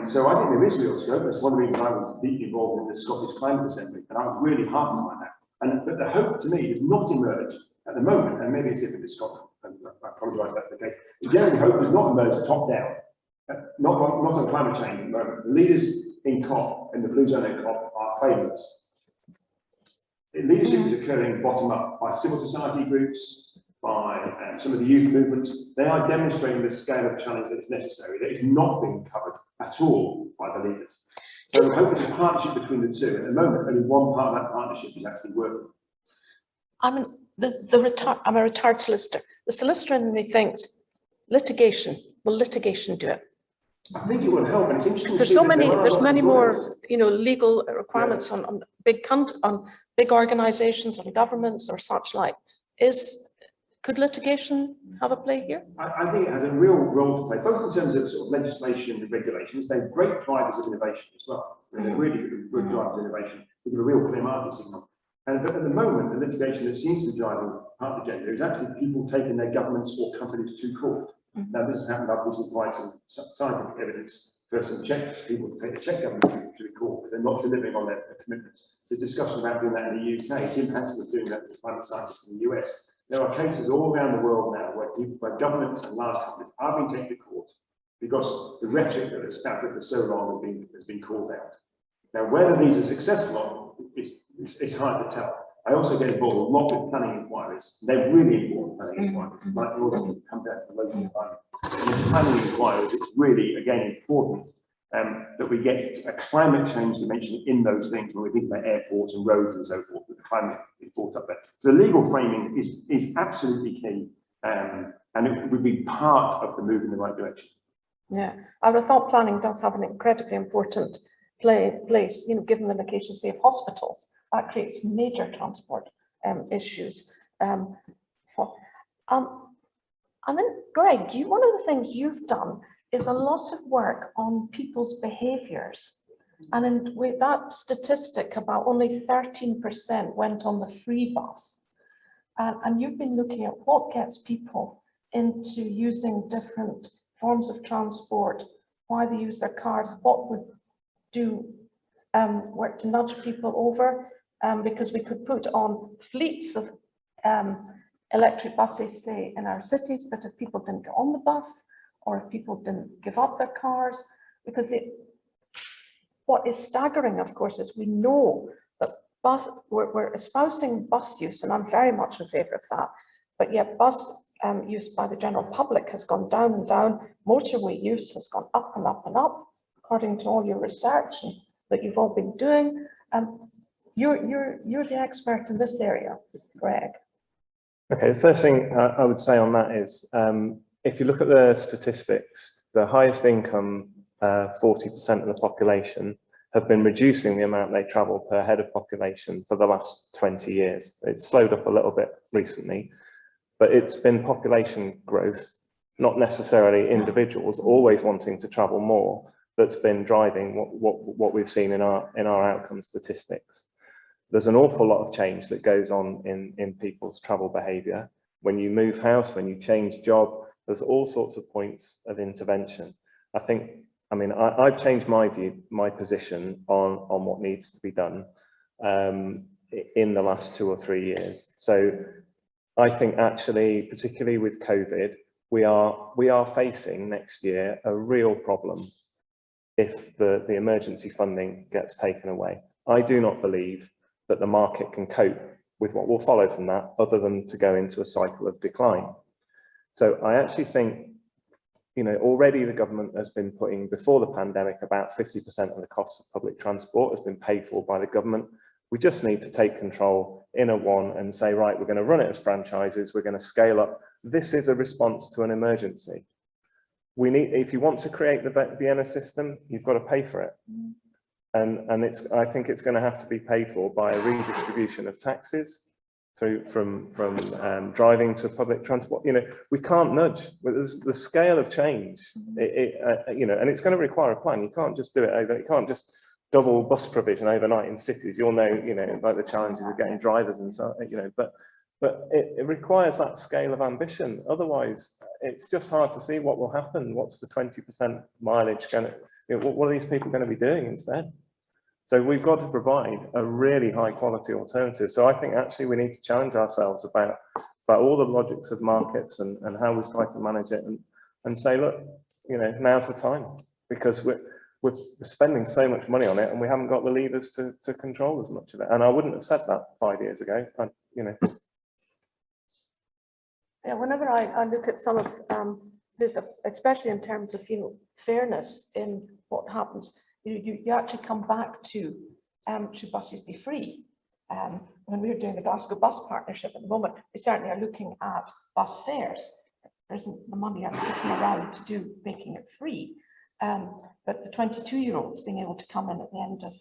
S3: So I think there is real scope. That's one of the reasons I was deeply involved in the Scottish Climate Assembly, and I was really heartened by that. But the hope to me does not emerge at the moment, and maybe it's different in Scotland, and I apologise if that's the case. The general hope does not emerge top down, not on climate change at the moment. The leaders in COP, in the Blue Zone in COP, are favourites. Leadership is occurring bottom up by civil society groups, by some of the youth movements. They are demonstrating the scale of challenge that is necessary, that is not being covered at all by the leaders. So we hope it's a partnership between the two. At the moment, only one part of that partnership is actually working.
S1: I'm a retired solicitor. The solicitor in me thinks litigation. Will litigation do it?
S3: I think it will help, and it's interesting.
S1: There's many more, you know, legal requirements on big organisations, on governments, or such like. Could litigation have a play here?
S3: I think it has a real role to play, both in terms of sort of legislation and regulations. They're great drivers of innovation as well. They're really good drivers of innovation. They give a real clear market signal. But at the moment, the litigation that seems to be driving part of the agenda is actually people taking their governments or companies to court. Now, this has happened. I've recently provided some scientific evidence for some Czech people to take the Czech government to the court because they're not delivering on their commitments. There's discussion about doing that in the UK. Jim Hansen was doing that as climate scientist in the US. There are cases all around the world now where governments and large companies are being taken to court because the rhetoric that has spouted for so long has been called out. Now, whether these are successful or not, it's hard to tell. I also get involved a lot with planning inquiries. They're really important planning inquiries, like the ones that come down to the local environment. And in planning inquiries, it's really, again, important that we get a climate change dimension in those things when we think about airports and roads and so forth, that the climate is brought up there. So the legal framing is absolutely key, and it would be part of the move in the right direction.
S1: Yeah, I would have thought planning does have an incredibly important place, you know, given the location, say, of hospitals. That creates major transport issues. And then, Greg, one of the things you've done is a lot of work on people's behaviours. And with that statistic, about only 13% went on the free bus. And you've been looking at what gets people into using different forms of transport, why they use their cars, what would do work to nudge people over, because we could put on fleets of electric buses, say, in our cities, but if people didn't get on the bus, or if people didn't give up their cars, because what is staggering, of course, is we know that we're espousing bus use, and I'm very much in favour of that, but yet bus use by the general public has gone down and down. Motorway use has gone up and up and up, according to all your research that you've all been doing. You're the expert in this area, Greg.
S2: Okay, the first thing I would say on that is, if you look at the statistics, the highest income 40% of the population have been reducing the amount they travel per head of population for the last 20 years. It's slowed up a little bit recently, but it's been population growth, not necessarily individuals always wanting to travel more, that's been driving what we've seen in our outcome statistics. There's an awful lot of change that goes on in people's travel behaviour. When you move house, when you change job, There's all sorts of points of intervention. I've changed my position on what needs to be done in the last 2 or 3 years. So I think actually, particularly with COVID, we are facing next year a real problem if the emergency funding gets taken away. I do not believe that the market can cope with what will follow from that, other than to go into a cycle of decline. So I actually think, already the government has been putting, before the pandemic, about 50% of the cost of public transport has been paid for by the government. We just need to take control in a one and say, right, we're going to run it as franchises, we're going to scale up. This is a response to an emergency. If you want to create the Vienna system, you've got to pay for it. And I think it's going to have to be paid for by a redistribution of taxes from driving to public transport. We can't nudge. The scale of change, and it's going to require a plan. You can't just do it over. You can't just double bus provision overnight in cities. You'll know, like the challenges of getting drivers and so, but it requires that scale of ambition. Otherwise, it's just hard to see what will happen. What's the 20% mileage going to, what are these people going to be doing instead? So we've got to provide a really high quality alternative. So I think actually we need to challenge ourselves about all the logics of markets and how we try to manage it and say, look, now's the time, because we're spending so much money on it and we haven't got the levers to control as much of it. And I wouldn't have said that 5 years ago.
S1: Yeah, whenever I look at some of this, especially in terms of fairness in what happens, you actually come back to should buses be free? When we're doing the Glasgow bus partnership at the moment, we certainly are looking at bus fares. There isn't the money I'm looking around to do making it free. But the 22-year-olds being able to come in at the end of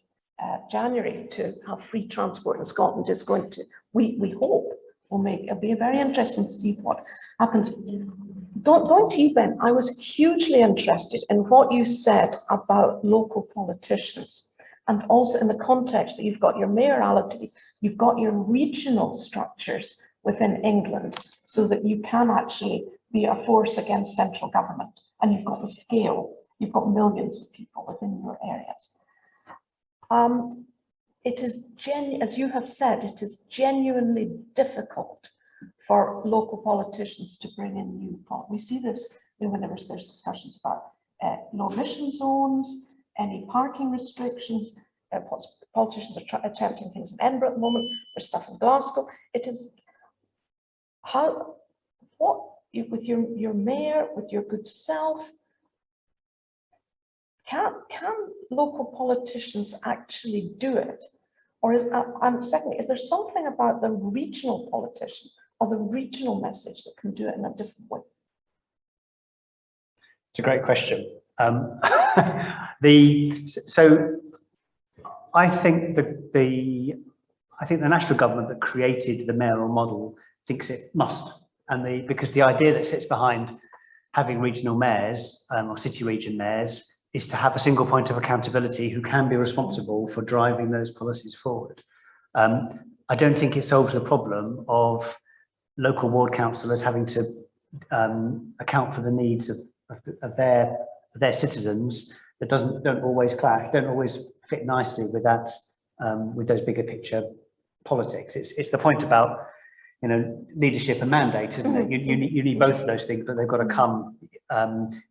S1: January to have free transport in Scotland is going to, we hope, it'll be very interesting to see what happens. Going to you, Ben, I was hugely interested in what you said about local politicians, and also in the context that you've got your mayoralty, you've got your regional structures within England, so that you can actually be a force against central government, and you've got the scale, you've got millions of people within your areas. It is, as you have said, it is genuinely difficult for local politicians to bring in new thought. We see this whenever there's discussions about low emission zones, any parking restrictions. Politicians are attempting things in Edinburgh at the moment. There's stuff in Glasgow. It is with your mayor, with your good self, can local politicians actually do it? Or and secondly, is there something about the regional politician or the regional message that can do it in a different way?
S5: It's a great question. So I think the national government that created the mayoral model thinks it must, and because the idea that sits behind having regional mayors or city region mayors is to have a single point of accountability who can be responsible for driving those policies forward. I don't think it solves the problem of local ward councillors having to account for the needs of their citizens. That don't always clash, don't always fit nicely with that, with those bigger picture politics. It's the point about leadership and mandate, isn't it? You need both of those things, but they've got to come.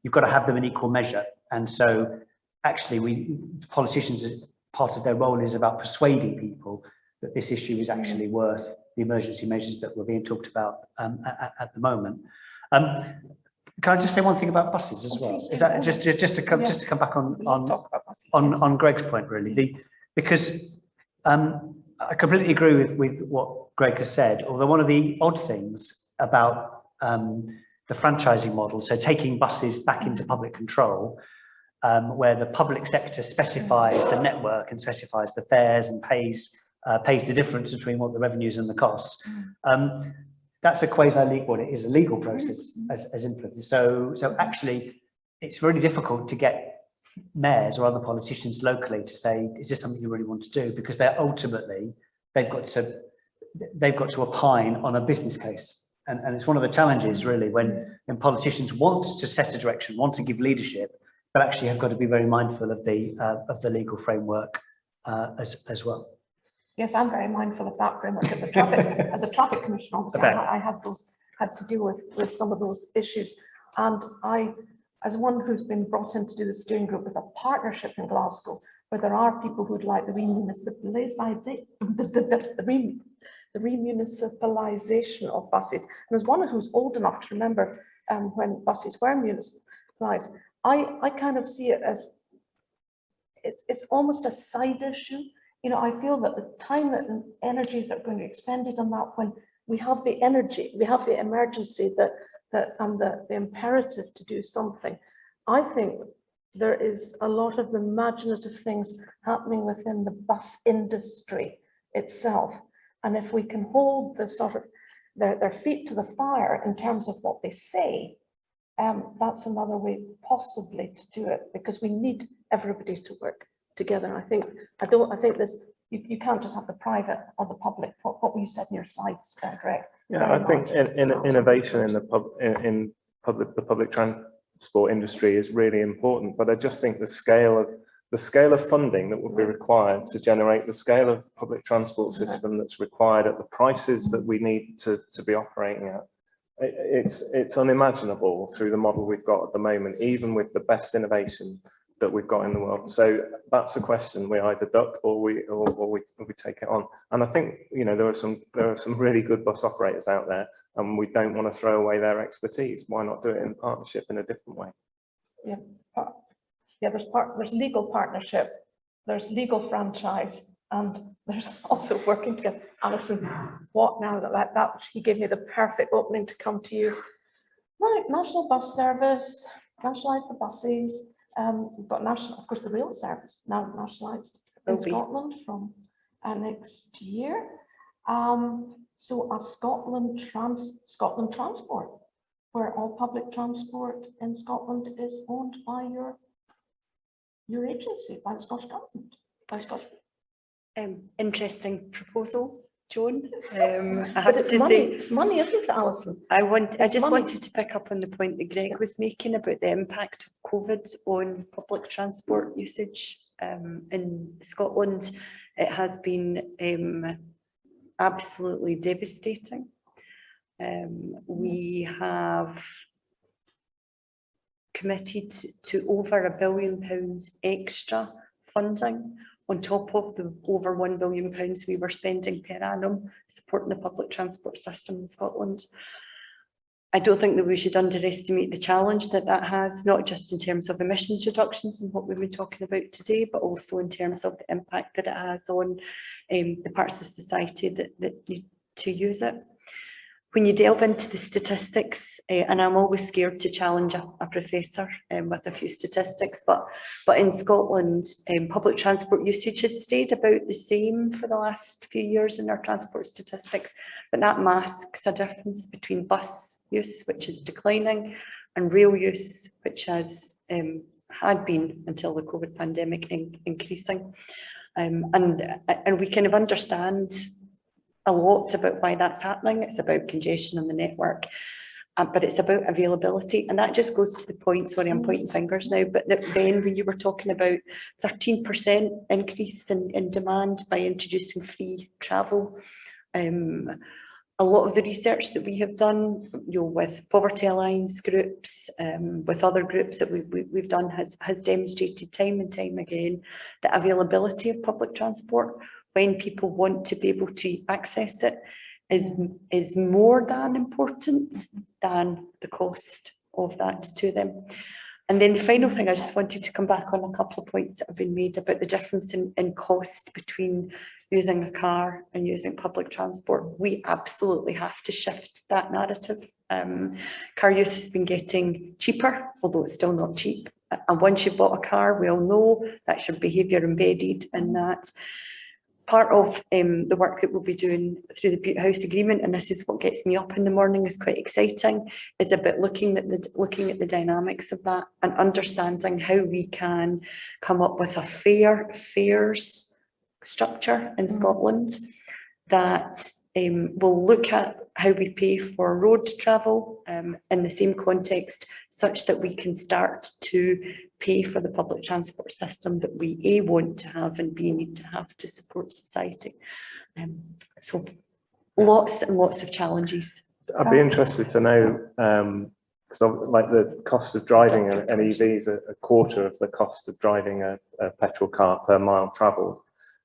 S5: You've got to have them in equal measure. And so, actually, politicians, part of their role is about persuading people that this issue is actually worth the emergency measures that were being talked about at the moment. Can I just say one thing about buses as well? Is that just to come back on Greg's point, really? Because I completely agree with what Greg has said. Although one of the odd things about the franchising model, so taking buses back into public control, where the public sector specifies the network and specifies the fares and pays the difference between what the revenues and the costs. That's a quasi-legal, it is a legal process as implemented. So actually, it's really difficult to get mayors or other politicians locally to say, is this something you really want to do? Because they've got to opine on a business case. And it's one of the challenges really when politicians want to set a direction, want to give leadership, but actually have got to be very mindful of the legal framework as well.
S1: Yes, I'm very mindful of that framework as a traffic commissioner. Obviously, I had to deal with some of those issues, and I, as one who's been brought in to do the steering group with a partnership in Glasgow, where there are people who'd like the remunicipalisation of buses. And as one who's old enough to remember when buses were municipalised, I kind of see it as it's almost a side issue. You know, I feel that the time and energies that are going to be expended on that, when we have the energy, we have the emergency and the imperative to do something, I think there is a lot of imaginative things happening within the bus industry itself. And if we can hold the sort of their feet to the fire in terms of what they say, that's another way possibly to do it, because we need everybody to work together. I think this, you can't just have the private or the public. What you said in your slides, Greg.
S2: Yeah, I think innovation in the public transport industry is really important, but I just think the scale of funding that would be required to generate the scale of public transport system that's required at the prices that we need to be operating at, it's unimaginable through the model we've got at the moment, even with the best innovation that we've got in the world. So that's a question we either duck or we take it on. And I think, you know, there are some really good bus operators out there, and we don't want to throw away their expertise. Why not do it in partnership in a different way?
S1: Yeah, there's legal partnership, there's legal franchise, and there's also working together. Alison, what now that he gave me the perfect opening to come to you. Right, national bus service, nationalise the buses. We've got national, of course, the rail service now nationalised in Scotland from next year. So a Scotland Transport, where all public transport in Scotland is owned by your agency, by the Scottish Government, by Scottish.
S4: Interesting proposal, Joan.
S1: But it's money, isn't it, Alison?
S4: I just wanted to pick up on the point that Greg was making about the impact of COVID on public transport usage in Scotland. It has been absolutely devastating. We have committed to over £1 billion extra funding on top of the over £1 billion we were spending per annum supporting the public transport system in Scotland. I don't think that we should underestimate the challenge that has, not just in terms of emissions reductions and what we've been talking about today, but also in terms of the impact that it has on the parts of society that need to use it. When you delve into the statistics, and I'm always scared to challenge a professor with a few statistics, but in Scotland, public transport usage has stayed about the same for the last few years in our transport statistics, but that masks a difference between bus use, which is declining, and rail use, which has had been until the COVID pandemic increasing. And we kind of understand a lot about why that's happening. It's about congestion on the network, but it's about availability. And that just goes to the point, sorry, I'm pointing fingers now, but that then when you were talking about 13% increase in demand by introducing free travel, a lot of the research that we have done, you know, with Poverty Alliance groups, with other groups that we've done has demonstrated time and time again the availability of public transport when people want to be able to access it is more than important than the cost of that to them. And then the final thing, I just wanted to come back on a couple of points that have been made about the difference in cost between using a car and using public transport. We absolutely have to shift that narrative. Car use has been getting cheaper, although it's still not cheap. And once you've bought a car, we all know that's your behaviour embedded in that. Part of the work that we'll be doing through the Butte House Agreement, and this is what gets me up in the morning, is quite exciting, is about looking at the dynamics of that and understanding how we can come up with a fair fares structure in Scotland that we'll look at how we pay for road travel in the same context, such that we can start to pay for the public transport system that we A, want to have, and B, need to have to support society. So lots and lots of challenges.
S2: I'd be interested to know, because like the cost of driving an EV is a quarter of the cost of driving a petrol car per mile travelled.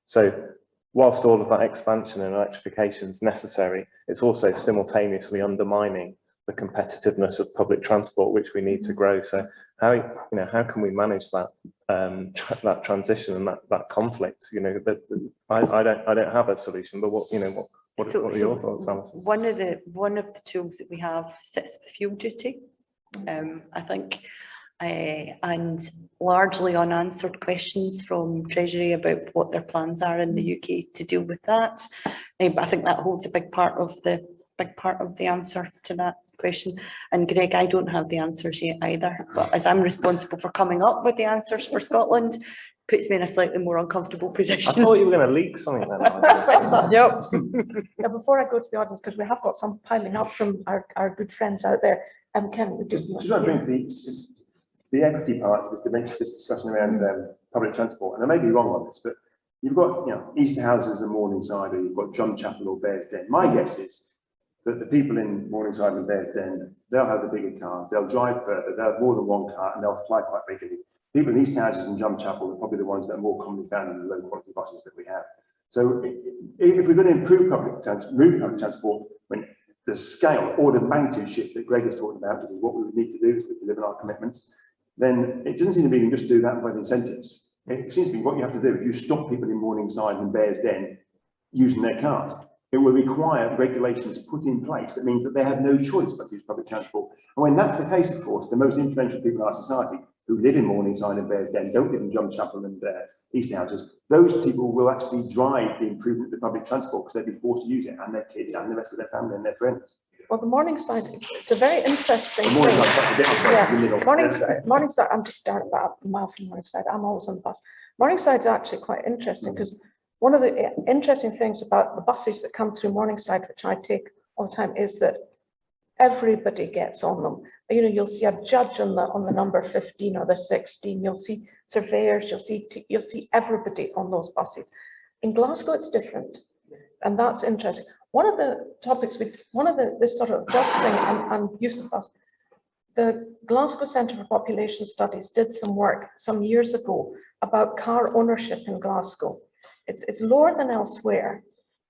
S2: So whilst all of that expansion and electrification is necessary, it's also simultaneously undermining the competitiveness of public transport, which we need to grow. So how can we manage that that transition and that conflict? I don't have a solution, but what are your thoughts, Alison?
S4: One of the tools that we have sits with fuel duty, I think, and largely unanswered questions from Treasury about what their plans are in the UK to deal with that. But I think that holds a big part of the answer to that question. And Greg, I don't have the answers yet either, but as I'm responsible for coming up with the answers for Scotland, puts me in a slightly more uncomfortable position.
S2: I thought you were going to leak something then.
S4: Yep.
S1: Now, before I go to the audience, because we have got some piling up from our good friends out there, Ken, we just.
S3: Just want to bring the equity part of this discussion around public transport, and I may be wrong on this, but you've got Easterhouses and Morningside, or you've got Drumchapel or Bearsden. My guess is that the people in Morningside and Bearsden, they'll have the bigger cars, they'll drive further, they'll have more than one car, and they'll fly quite regularly. People in Easterhouses and Drumchapel are probably the ones that are more commonly found in the low quality buses that we have. So if we're going to improve public transport, when the scale or the magnitude shift that Greg was talking about, which is what we would need to do to deliver our commitments, then it doesn't seem to be you can just do that by the incentives. It seems to be what you have to do if you stop people in Morningside and Bearsden using their cars. It will require regulations put in place that means that they have no choice but to use public transport. And when that's the case, of course, the most influential people in our society who live in Morningside and Bearsden, don't live in Drumchapel and Easterhouses, those people will actually drive the improvement of the public transport because they'll be forced to use it, and their kids and the rest of their family and their friends.
S1: Well, the Morningside, it's a very interesting thing. Morningside, I'm just down about a mile from Morningside. I'm always on the bus. Morningside is actually quite interesting because one of the interesting things about the buses that come through Morningside, which I take all the time, is that everybody gets on them. You'll see a judge on the number 15 or the 16. You'll see surveyors. You'll see everybody on those buses. In Glasgow, it's different, and that's interesting. One of the topics, this sort of adjusting and use of bus, the Glasgow Centre for Population Studies did some work some years ago about car ownership in Glasgow. It's lower than elsewhere,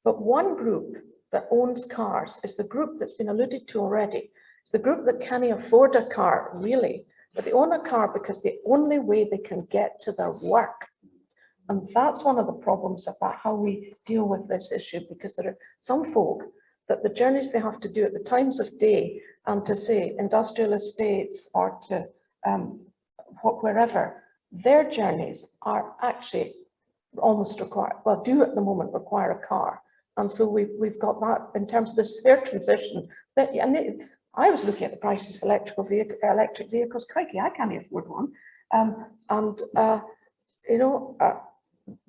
S1: but one group that owns cars is the group that's been alluded to already. It's the group that can't afford a car, really, but they own a car because the only way they can get to their work. And that's one of the problems about how we deal with this issue, because there are some folk that the journeys they have to do at the times of day and to, say, industrial estates or to wherever, their journeys are actually almost require, well, do at the moment require a car. And so we've got that in terms of this fair transition. I was looking at the prices of electric vehicles. Crikey, I can't afford one.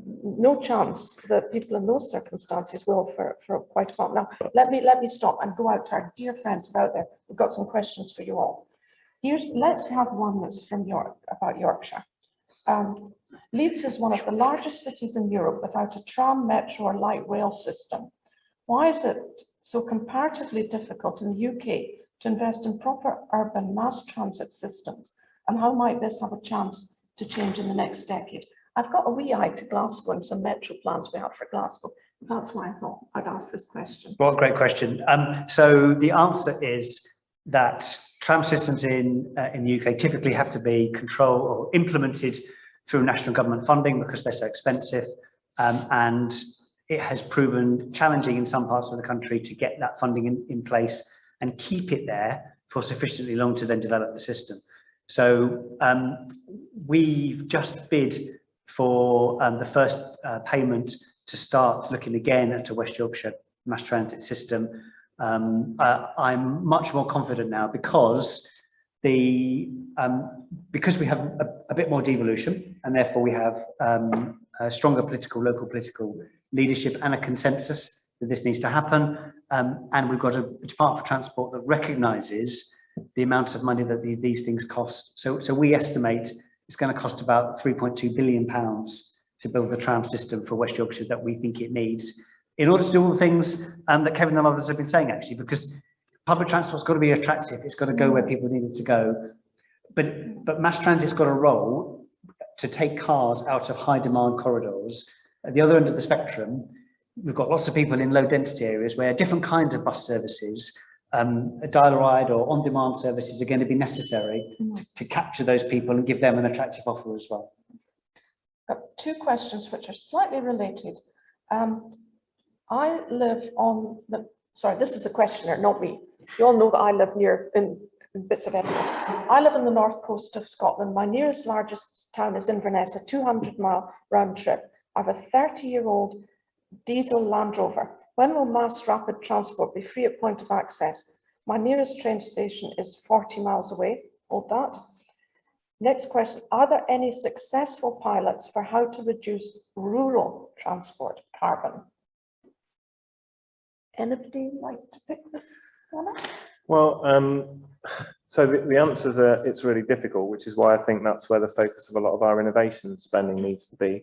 S1: No chance that people in those circumstances will for quite a while. Now, let me stop and go out to our dear friends out there. We've got some questions for you all. Let's have one that's from about Yorkshire. Leeds is one of the largest cities in Europe without a tram, metro or light rail system. Why is it so comparatively difficult in the UK to invest in proper urban mass transit systems? And how might this have a chance to change in the next decade? I've got a wee eye to Glasgow and some metro plans we have for Glasgow. That's why I thought I'd ask this question.
S5: Well, great question. So the answer is that tram systems in the UK typically have to be controlled or implemented through national government funding because they're so expensive, and it has proven challenging in some parts of the country to get that funding in place and keep it there for sufficiently long to then develop the system. So we've just bid for the first payment to start looking again at a West Yorkshire mass transit system. I'm much more confident now because we have a bit more devolution, and therefore we have a stronger local political leadership and a consensus that this needs to happen. And we've got a Department for Transport that recognises the amount of money that these things cost. So we estimate it's going to cost about £3.2 billion to build the tram system for West Yorkshire that we think it needs in order to do all the things that Kevin and others have been saying, actually, because public transport's got to be attractive. It's got to go where people need it to go. But mass transit's got a role to take cars out of high demand corridors. At the other end of the spectrum, we've got lots of people in low density areas where different kinds of bus services, a dial-a-ride or on-demand services are going to be necessary to capture those people and give them an attractive offer as well.
S1: Two questions which are slightly related. I live on the, sorry, this is the questioner, not me. You all know that I live near in bits of Edinburgh. I live on the north coast of Scotland. My nearest largest town is Inverness, a 200-mile round trip. I have a 30-year-old diesel Land Rover. When will mass rapid transport be free at point of access? My nearest train station is 40 miles away. Hold that. Next question, are there any successful pilots for how to reduce rural transport carbon? Anybody like to pick this one up?
S2: Well, so the answers are, it's really difficult, which is why I think that's where the focus of a lot of our innovation spending needs to be.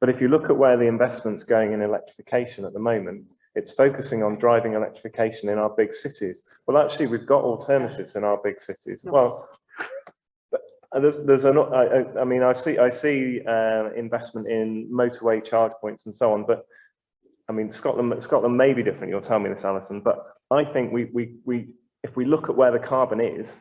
S2: But if you look at where the investment's going in electrification at the moment, it's focusing on driving electrification in our big cities. Well, actually, we've got alternatives in our big cities. Well, there's I mean, I see investment in motorway charge points and so on, but I mean, Scotland may be different. You'll tell me this, Alison, but I think if we look at where the carbon is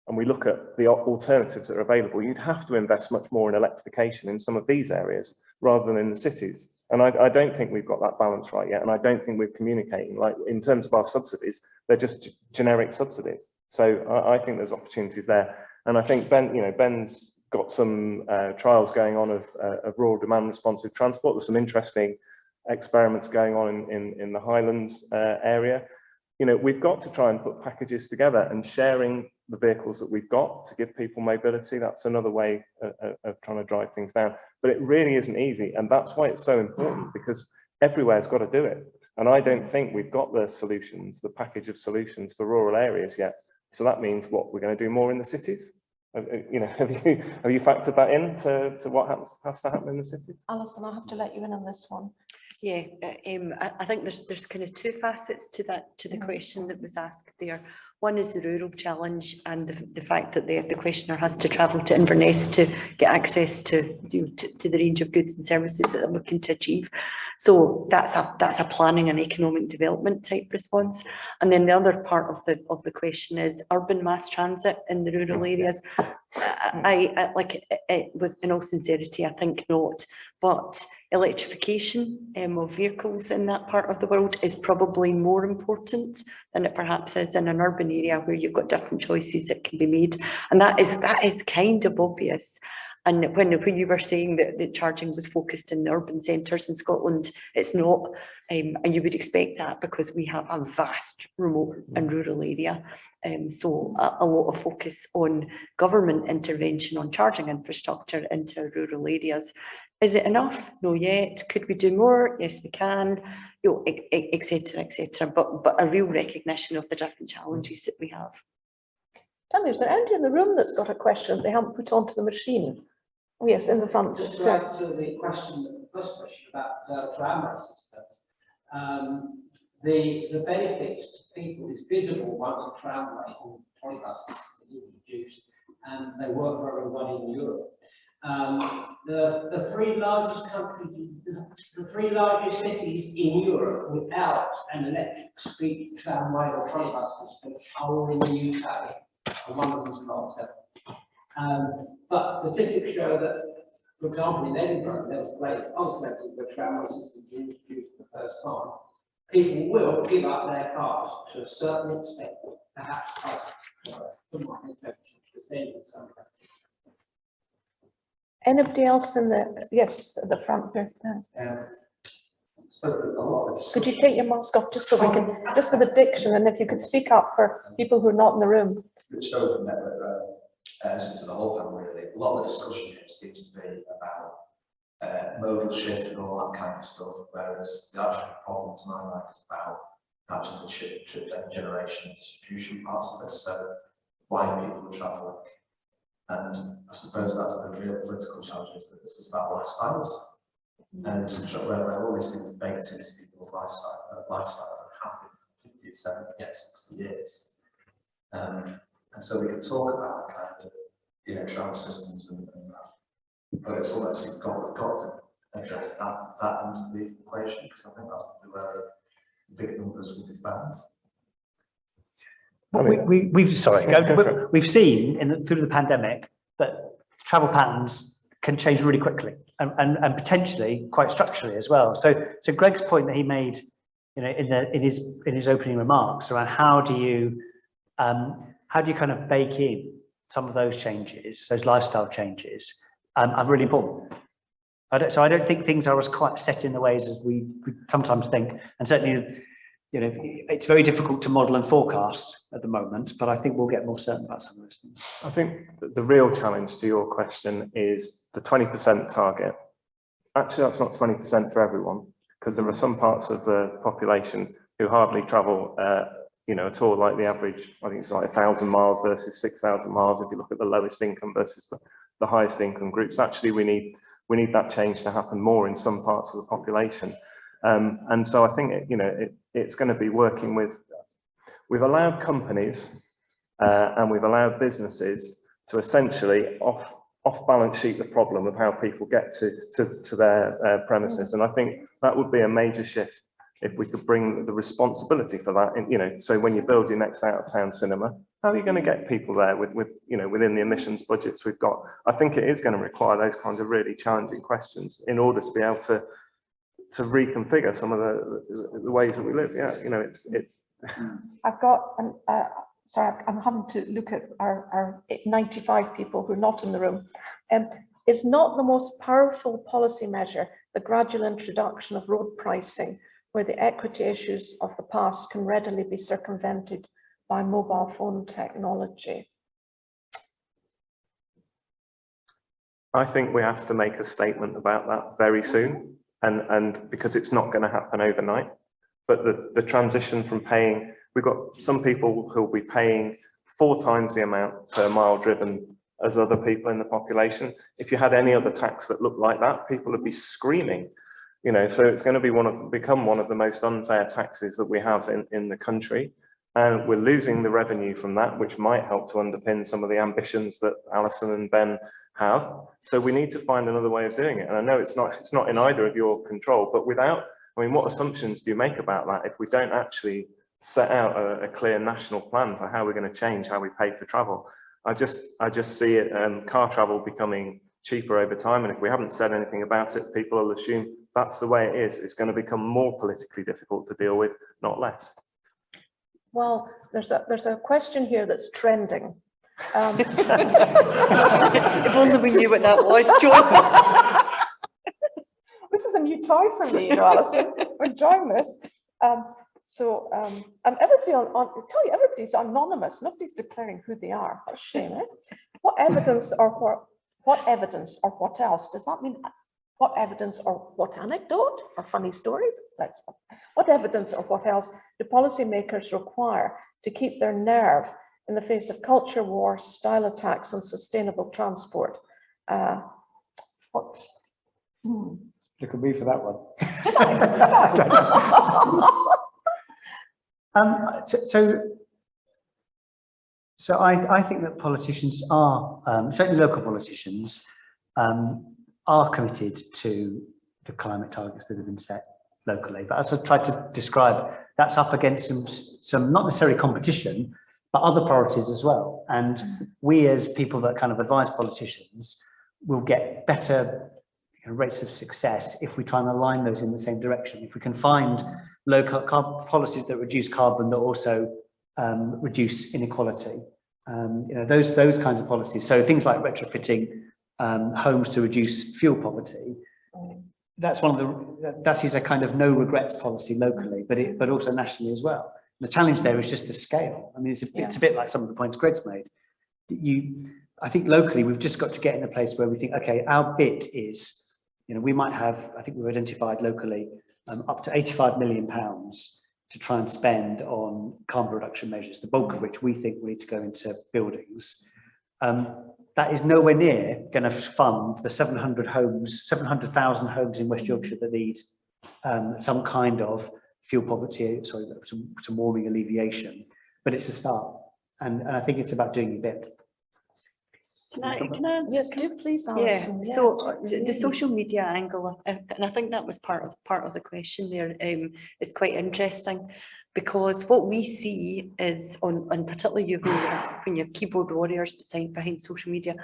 S2: and we look at the alternatives that are available, you'd have to invest much more in electrification in some of these areas rather than in the cities. And I don't think we've got that balance right yet. And I don't think we're communicating, like in terms of our subsidies, they're just generic subsidies. So I think there's opportunities there. And I think Ben's got some trials going on of rural demand responsive transport. There's some interesting experiments going on in the Highlands area. You know, we've got to try and put packages together, and sharing the vehicles that we've got to give people mobility. That's another way of trying to drive things down. But it really isn't easy. And that's why it's so important, because everywhere's got to do it. And I don't think we've got the solutions, the package of solutions for rural areas yet. So that means what we're going to do more in the cities. You know, have you factored that in to what has to happen in the cities?
S1: Alison, I'll have to let you in on this one.
S7: Yeah, I think there's kind of two facets to the question that was asked there. One is the rural challenge and the fact that the questioner has to travel to Inverness to get access to the range of goods and services that they're looking to achieve. So that's a planning and economic development type response. And then the other part of the question is urban mass transit in the rural areas. I like it, with in all sincerity, I think not. But electrification of vehicles in that part of the world is probably more important than it perhaps is in an urban area where you've got different choices that can be made. And that is kind of obvious. And when you were saying that the charging was focused in the urban centres in Scotland, it's not. And you would expect that because we have a vast remote and rural area. So a lot of focus on government intervention on charging infrastructure into rural areas. Is it enough? No yet. Could we do more? Yes, we can. You know, et cetera, but a real recognition of the different challenges that we have.
S1: Tell me, is there anybody in the room that's got a question they haven't put onto the machine? Oh yes, in the front.
S6: Just to add to the question, the first question about tram systems. The benefits to people is visible once a tramway or trolley bus is introduced, and they work for everyone in Europe. The three largest countries, the three largest cities in Europe without an electric speed tramway or trolley bus system are all in the UK, and one of them is Glasgow. But statistics show that, for example, in Edinburgh, there was place ultimately where tramway systems were introduced for the first time. People will give up their cars to a certain extent, perhaps
S1: Anybody else in the, yes, at the front there? Could you take your mask off just so we can, just for the diction, and if you could speak up for people who are not in the room.
S8: It shows from that, to the whole panel really, a lot of the discussion here seems to be about modal shift and all that kind of stuff, whereas the actual problem to my mind is about actually the chip generation and distribution parts of it, so why people are travelling. And I suppose that's the real political challenge, is that this is about lifestyles, and where all these things are baked into people's lifestyle and happen for 50, 70, 60 years. And so we can talk about kind of, travel systems and that, but it's almost we've got to address that end of the equation, because I think that's where the big numbers will be found.
S5: We've seen through the pandemic that travel patterns can change really quickly and potentially quite structurally as well. So Greg's point that he made, in his opening remarks around how do you kind of bake in some of those changes, those lifestyle changes, are really important. I don't think things are as quite set in the ways as we sometimes think, and certainly, it's very difficult to model and forecast at the moment, but I think we'll get more certain about some of those things.
S2: I think the real challenge to your question is the 20% target. Actually, that's not 20% for everyone, because there are some parts of the population who hardly travel, at all, like the average, I think it's like 1,000 miles versus 6,000 miles. If you look at the lowest income versus the highest income groups, actually we need that change to happen more in some parts of the population. And so I think, it's going to be working with, we've allowed companies and we've allowed businesses to essentially off balance sheet the problem of how people get to their premises. And I think that would be a major shift if we could bring the responsibility for that in, so when you build your next out of town cinema, how are you going to get people there within the emissions budgets we've got? I think it is going to require those kinds of really challenging questions in order to be able to reconfigure some of the ways that we live. Yeah, it's.
S1: I've got, sorry, I'm having to look at our 95 people who are not in the room. Is not the most powerful policy measure the gradual introduction of road pricing, where the equity issues of the past can readily be circumvented by mobile phone technology?
S2: I think we have to make a statement about that very soon, and because it's not going to happen overnight. But the transition from paying, we've got some people who will be paying 4 times the amount per mile driven as other people in the population. If you had any other tax that looked like that, people would be screaming. So it's going to become one of the most unfair taxes that we have in the country. And we're losing the revenue from that, which might help to underpin some of the ambitions that Alison and Ben have. So we need to find another way of doing it. And I know it's not in either of your control, but what assumptions do you make about that if we don't actually set out a clear national plan for how we're going to change how we pay for travel? I just see it, car travel becoming cheaper over time. And if we haven't said anything about it, people will assume that's the way it is. It's going to become more politically difficult to deal with, not less.
S1: Well, there's a question here that's trending.
S7: If only we knew what that was, Joan.
S1: This is a new toy for me, Alison. We're enjoying this. And everybody everybody's anonymous. Nobody's declaring who they are. What a shame, eh? What evidence or what else? Does that mean what evidence or what anecdote or funny stories? What evidence or what else do policymakers require to keep their nerve in the face of culture wars, style attacks, and sustainable transport?
S5: Look at me for that one. So I think that politicians are, certainly local politicians, are committed to the climate targets that have been set locally. But as I tried to describe, that's up against some not necessarily competition, but other priorities as well. And we as people that kind of advise politicians will get better rates of success if we try and align those in the same direction. If we can find local policies that reduce carbon that also reduce inequality, those kinds of policies. So things like retrofitting homes to reduce fuel poverty. That's that is a kind of no regrets policy locally, but also nationally as well. The challenge there is just the scale. I mean, it's a bit like some of the points Greg's made. I think locally we've just got to get in a place where we think, okay, our bit is You know, we might have, I think we've identified locally, up to £85 million to try and spend on carbon reduction measures, the bulk of which we think will need to go into buildings. That is nowhere near going to fund the 700,000 homes in West Yorkshire that need some kind of fuel poverty, sorry, some warming alleviation. But it's a start, and I think it's about doing your bit.
S7: Can I
S1: Yes, do please,
S7: Yeah,
S1: Alison.
S7: so the
S1: please.
S7: social media angle, and I think that was part of the question there, is quite interesting, because what we see is and particularly when you're keyboard warriors behind social media,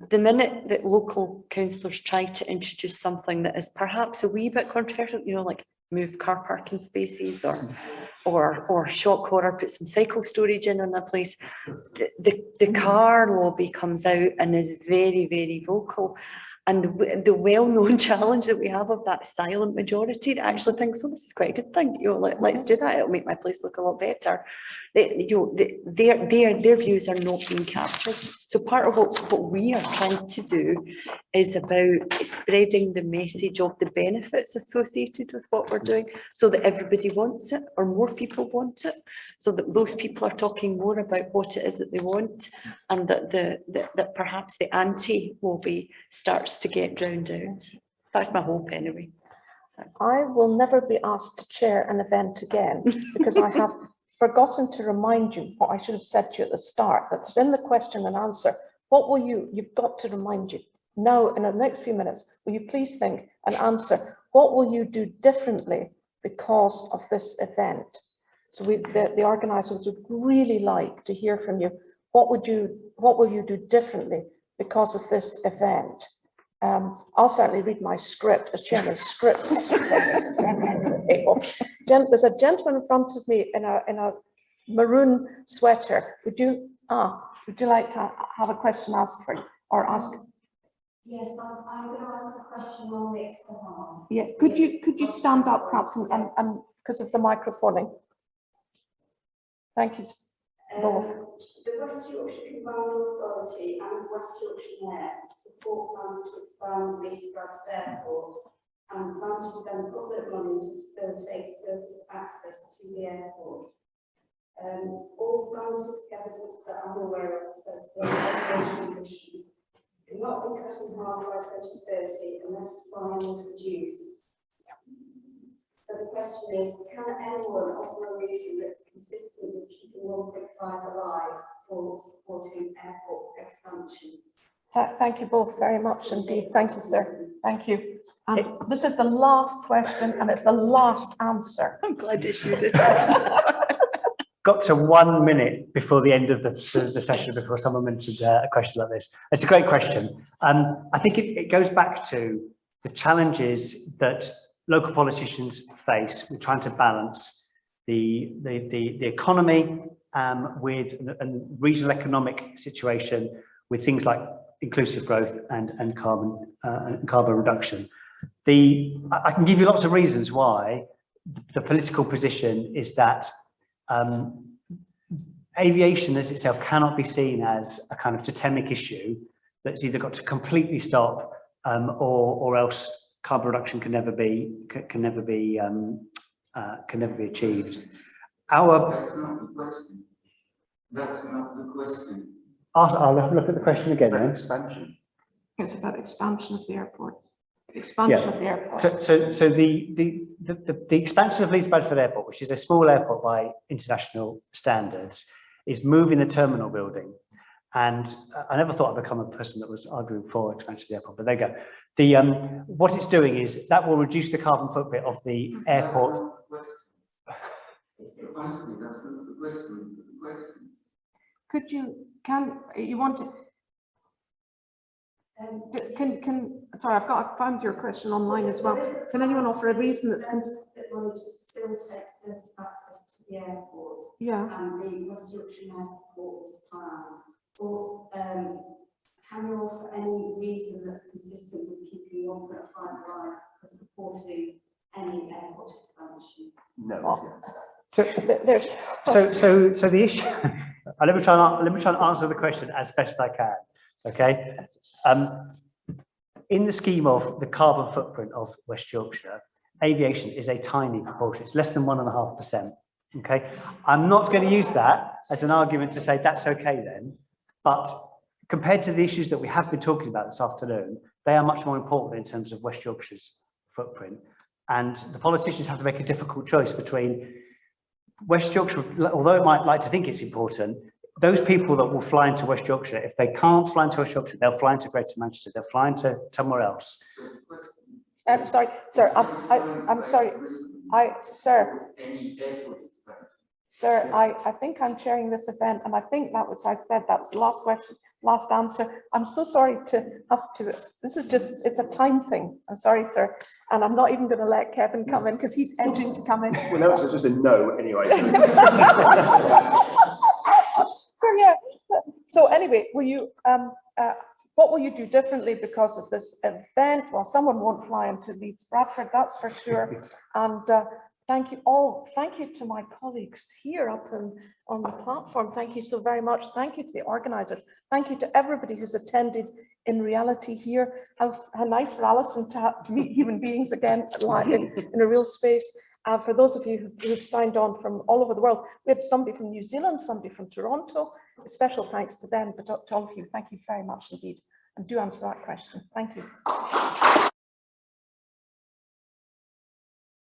S7: the minute that local councillors try to introduce something that is perhaps a wee bit controversial, you know, like move car parking spaces or shock horror, put some cycle storage in a place, the car lobby comes out and is very, very vocal. And the well-known challenge that we have of that silent majority that actually thinks, oh, this is quite a good thing, you know, let's do that, it'll make my place look a lot better. Their views are not being captured. So part of what we are trying to do is about spreading the message of the benefits associated with what we're doing, so that everybody wants it, or more people want it, so that those people are talking more about what it is that they want, and that perhaps the anti-lobby starts to get drowned out. That's my hope anyway.
S1: I will never be asked to chair an event again, because I have forgotten to remind you what I should have said to you at the start, that it's in the question and answer. What will you've got to remind you now in the next few minutes, will you please think and answer, what will you do differently because of this event? So the organisers would really like to hear from you. What will you do differently because of this event? I'll certainly read my script, a chairman's script. There's a gentleman in front of me in a maroon sweater. Would you like to have a question asked for you, or ask?
S9: Yes, I'm going to ask the question on next behalf.
S1: Yes, could you stand up perhaps and because of the microphoning? Thank you both.
S9: The West Yorkshire Combined Authority and the West Yorkshire Mayor support plans to expand Leeds Bradford Airport and plan to spend public money to facilitate surface access to the airport. All scientific evidence that I'm aware of says that aviation emissions cannot be cut in half by 2030 unless flying is reduced. So the question is, can anyone offer a reason that's consistent with keeping 1.5 alive for supporting airport expansion?
S1: Thank you both very much indeed. Thank you, sir. Thank you. And this is the last question, and it's the last answer.
S7: I'm glad to share this.
S5: Got to 1 minute before the end of the session before someone mentioned a question like this. It's a great question. I think it goes back to the challenges that local politicians face with trying to balance the economy with a regional economic situation with things like inclusive growth and carbon reduction. I can give you lots of reasons why the political position is that aviation as itself cannot be seen as a kind of totemic issue that's either got to completely stop or else carbon reduction can never be achieved.
S10: That's not the question. That's not the question.
S5: I'll have a look at the question again. Then.
S10: Expansion.
S1: It's about expansion of the airport. Expansion of the airport.
S5: So the expansion of Leeds Bradford Airport, which is a small airport by international standards, is moving the terminal building. And I never thought I'd become a person that was arguing for expansion of the airport, but there you go. What it's doing is that will reduce the carbon footprint of the airport.
S10: Honestly, that's not the question. The question.
S1: Could you want to? Sorry, I found your question online as well. Can anyone offer a reason that's
S9: money to facilitate surface access to the airport?
S1: Yeah.
S9: And the West Yorkshire Mayor support this plan. Or can you offer any reason that's consistent with keeping 1.5 alive for supporting any airport expansion?
S10: No.
S5: So the issue. let me try and answer the question as best I can. Okay. in the scheme of the carbon footprint of West Yorkshire, aviation is a tiny proportion. It's less than 1.5%. Okay, I'm not going to use that as an argument to say that's okay then, but compared to the issues that we have been talking about this afternoon, they are much more important in terms of West Yorkshire's footprint. And the politicians have to make a difficult choice between West Yorkshire, although it might like to think it's important, those people that will fly into West Yorkshire, if they can't fly into West Yorkshire, they'll fly into Greater Manchester, they'll fly into somewhere else.
S1: Sorry, sir, I'm sorry, Sir, I think I'm chairing this event, and I think that was, I said, that was the last question, last answer. I'm so sorry to have to, this is just, it's a time thing. I'm sorry, sir. And I'm not even going to let Kevin come in because he's edging to come in.
S3: Well, no, it's just a no anyway.
S1: So, yeah. So anyway, will you, what will you do differently because of this event? Well, someone won't fly into Leeds Bradford, that's for sure. And thank you all. Thank you to my colleagues here up on the platform. Thank you so very much. Thank you to the organisers. Thank you to everybody who's attended in reality here. How nice for Alison to meet human beings again in a real space. For those of you who've signed on from all over the world, we have somebody from New Zealand, somebody from Toronto. A special thanks to them, but to all of you, thank you very much indeed. And do answer that question. Thank you.